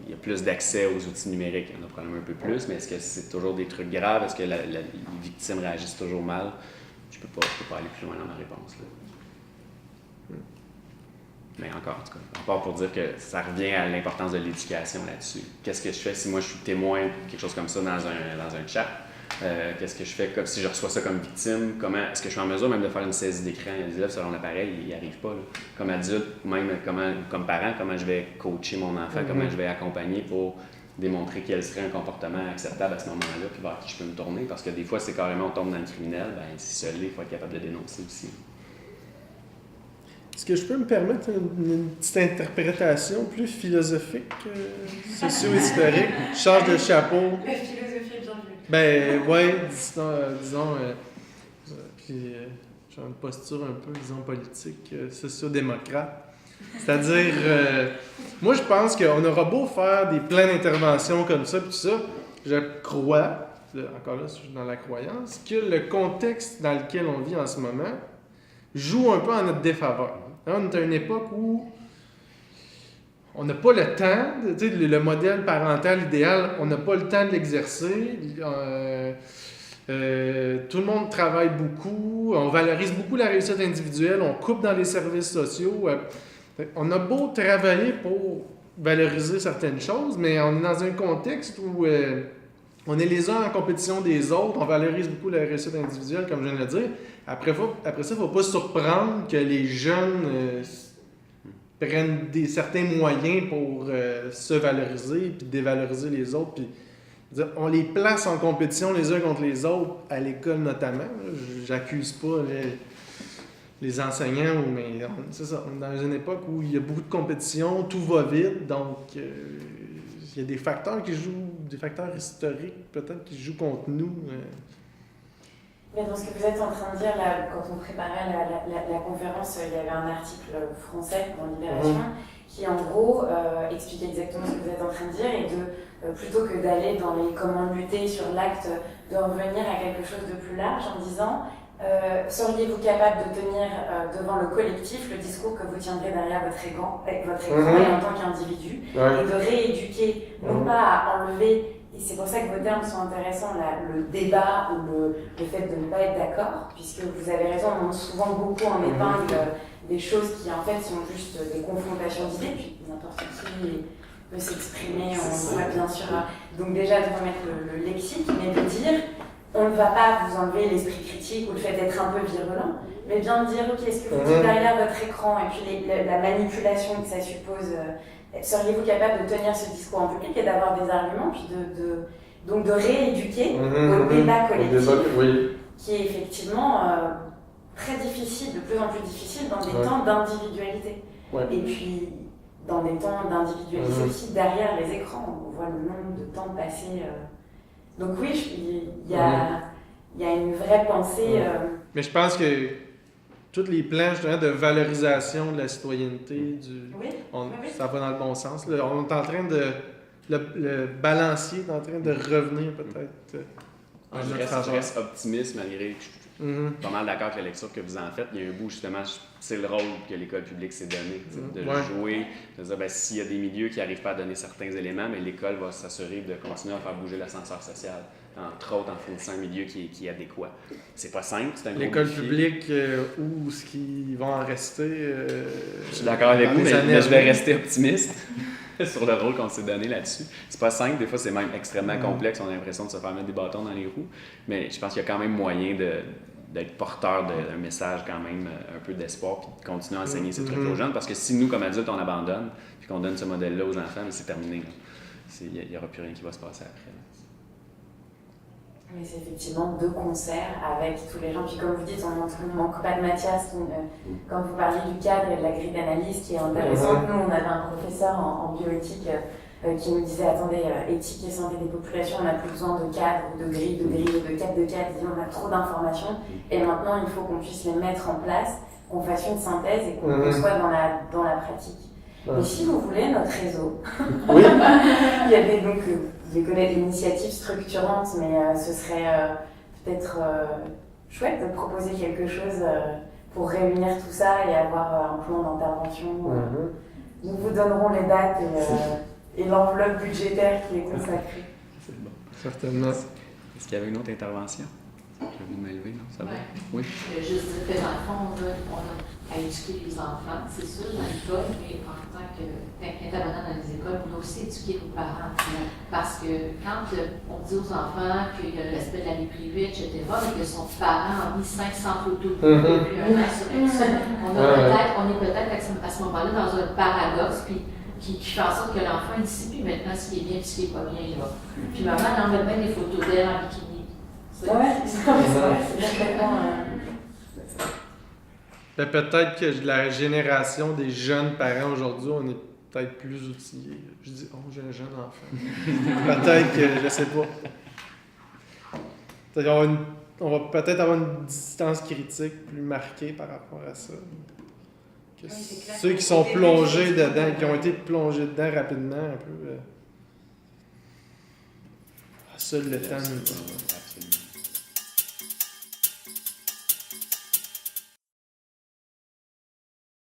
il y a plus d'accès aux outils numériques, il y en a probablement un peu plus, mais est-ce que c'est toujours des trucs graves? Est-ce que les victimes réagissent toujours mal? Je peux pas aller plus loin dans ma réponse. Là. Mais encore, en tout cas, à part pour dire que ça revient à l'importance de l'éducation là-dessus. Qu'est-ce que je fais si moi je suis témoin de quelque chose comme ça dans un chat? Qu'est-ce que je fais si je reçois ça comme victime? Est-ce que je suis en mesure même de faire une saisie d'écran? Les élèves selon l'appareil, ils n'y arrivent pas. Là. Comme adulte, même comme parent, comment je vais coacher mon enfant, comment je vais accompagner pour démontrer quel serait un comportement acceptable à ce moment-là, puis vers qui je peux me tourner. Parce que des fois, c'est carrément on tombe dans le criminel, si ça l'est, il faut être capable de dénoncer aussi. Est-ce que je peux me permettre une petite interprétation plus philosophique, socio-historique? Je change de chapeau. La philosophie est bienvenue. Ben, ouais, disons puis j'ai une posture un peu, disons, politique, socio-démocrate. C'est-à-dire, moi, je pense qu'on aura beau faire des plans d'intervention comme ça, puis tout ça, je crois, encore là, je suis dans la croyance, que le contexte dans lequel on vit en ce moment joue un peu en notre défaveur. On est à une époque où on n'a pas le temps, tu sais, le modèle parental idéal, on n'a pas le temps de l'exercer. Tout le monde travaille beaucoup, on valorise beaucoup la réussite individuelle, on coupe dans les services sociaux. On a beau travailler pour valoriser certaines choses, mais on est dans un contexte où on est les uns en compétition des autres, on valorise beaucoup la réussite individuelle, comme je viens de le dire. Après ça, il ne faut pas surprendre que les jeunes prennent certains moyens pour se valoriser puis dévaloriser les autres. Puis, on les place en compétition les uns contre les autres, à l'école notamment. J'accuse pas les enseignants, mais c'est ça, on est dans une époque où il y a beaucoup de compétition, tout va vite, donc il y a des facteurs qui jouent, des facteurs historiques peut-être qui jouent contre nous. Mais dans ce que vous êtes en train de dire, là, quand on préparait la conférence, il y avait un article français dans Libération qui, en gros, expliquait exactement ce que vous êtes en train de dire et plutôt que d'aller dans les comment lutter sur l'acte, de revenir à quelque chose de plus large en disant seriez-vous capable de tenir devant le collectif le discours que vous tiendrez derrière votre écran et en tant qu'individu et de rééduquer, non pas à enlever. Et c'est pour ça que vos termes sont intéressants, le débat ou le fait de ne pas être d'accord, puisque vous avez raison, on montre souvent beaucoup en épingle des choses qui en fait sont juste des confrontations d'idées, puis n'importe qui peut s'exprimer, on va bien sûr. Donc déjà de remettre le lexique, mais de dire on ne va pas vous enlever l'esprit critique ou le fait d'être un peu virulent, mais bien de dire ok, est-ce que vous dites derrière votre écran et puis la manipulation que ça suppose. Seriez-vous capable de tenir ce discours en public et d'avoir des arguments, puis donc de rééduquer au débat collectif, qui est effectivement très difficile, de plus en plus difficile dans des temps d'individualité. Et puis, dans des temps d'individualité aussi, derrière les écrans, on voit le nombre de temps passé. Donc oui, il y a une vraie pensée... Mais je pense que tous les plans de valorisation de la citoyenneté, ça va dans le bon sens. Là, on est en train de... Le balancier est en train de revenir peut-être. Je reste optimiste malgré que je suis pas mal d'accord avec la lecture que vous en faites. Il y a un bout, justement, c'est le rôle que l'école publique s'est donné, de jouer, de dire s'il y a des milieux qui n'arrivent pas à donner certains éléments, mais l'école va s'assurer de continuer à faire bouger l'ascenseur social. Entre autres en fournissant un milieu qui est adéquat. C'est pas simple, c'est un gros l'école défi. publique, où est-ce qu'ils vont en rester? Je suis d'accord avec vous, mais je vais rester optimiste sur le rôle qu'on s'est donné là-dessus. C'est pas simple, des fois c'est même extrêmement complexe, on a l'impression de se faire mettre des bâtons dans les roues, mais je pense qu'il y a quand même moyen d'être porteur d'un message quand même un peu d'espoir puis de continuer à enseigner ces trucs aux jeunes, parce que si nous, comme adultes, on abandonne puis qu'on donne ce modèle-là aux enfants, mais c'est terminé. Il n'y aura plus rien qui va se passer après. Mais c'est effectivement deux concerts avec tous les gens. Puis comme vous dites, on ne manque pas de Mathias. Quand vous parliez du cadre et de la grille d'analyse qui est intéressante, nous on avait un professeur en bioéthique qui nous disait attendez, éthique et santé des populations, on n'a plus besoin de cadre, de grille, de cadre. Il dit on a trop d'informations et maintenant il faut qu'on puisse les mettre en place, qu'on fasse une synthèse et qu'on soit dans la pratique. Mais si vous voulez, notre réseau, Oui. il y a des, donc, vous devez connaître l'initiative structurante, mais ce serait peut-être chouette de proposer quelque chose pour réunir tout ça et avoir un plan d'intervention. Nous vous donnerons les dates et l'enveloppe budgétaire qui est consacrée. C'est bon. Certainement. Est-ce qu'il y avait une autre intervention? Je vais m'élever, non? Ça va? Ouais. Oui. Je dirais que dans le fond, on a à éduquer les enfants, c'est sûr, dans l'école, mais en tant qu'intervenant dans les écoles, on a aussi éduqué nos parents. Parce que quand on dit aux enfants qu'il y a le respect de la vie privée, etc., mais que son parent a mis 500 photos depuis un an sur Excel, on est peut-être à ce moment-là dans un paradoxe qui fait en sorte que l'enfant il dit puis maintenant ce qui est bien et ce qui n'est pas bien là. Puis maman elle envoie bien des photos d'elle en bikini. C'est complètement. Ben, peut-être que la génération des jeunes parents aujourd'hui, on est peut-être plus outillés. Je dis, oh, j'ai un jeune enfant. Peut-être que, je sais pas. On va peut-être avoir une distance critique plus marquée par rapport à ça. Que ceux qui sont plongés dedans, qui ont été plongés dedans rapidement, un peu. Seul le temps nous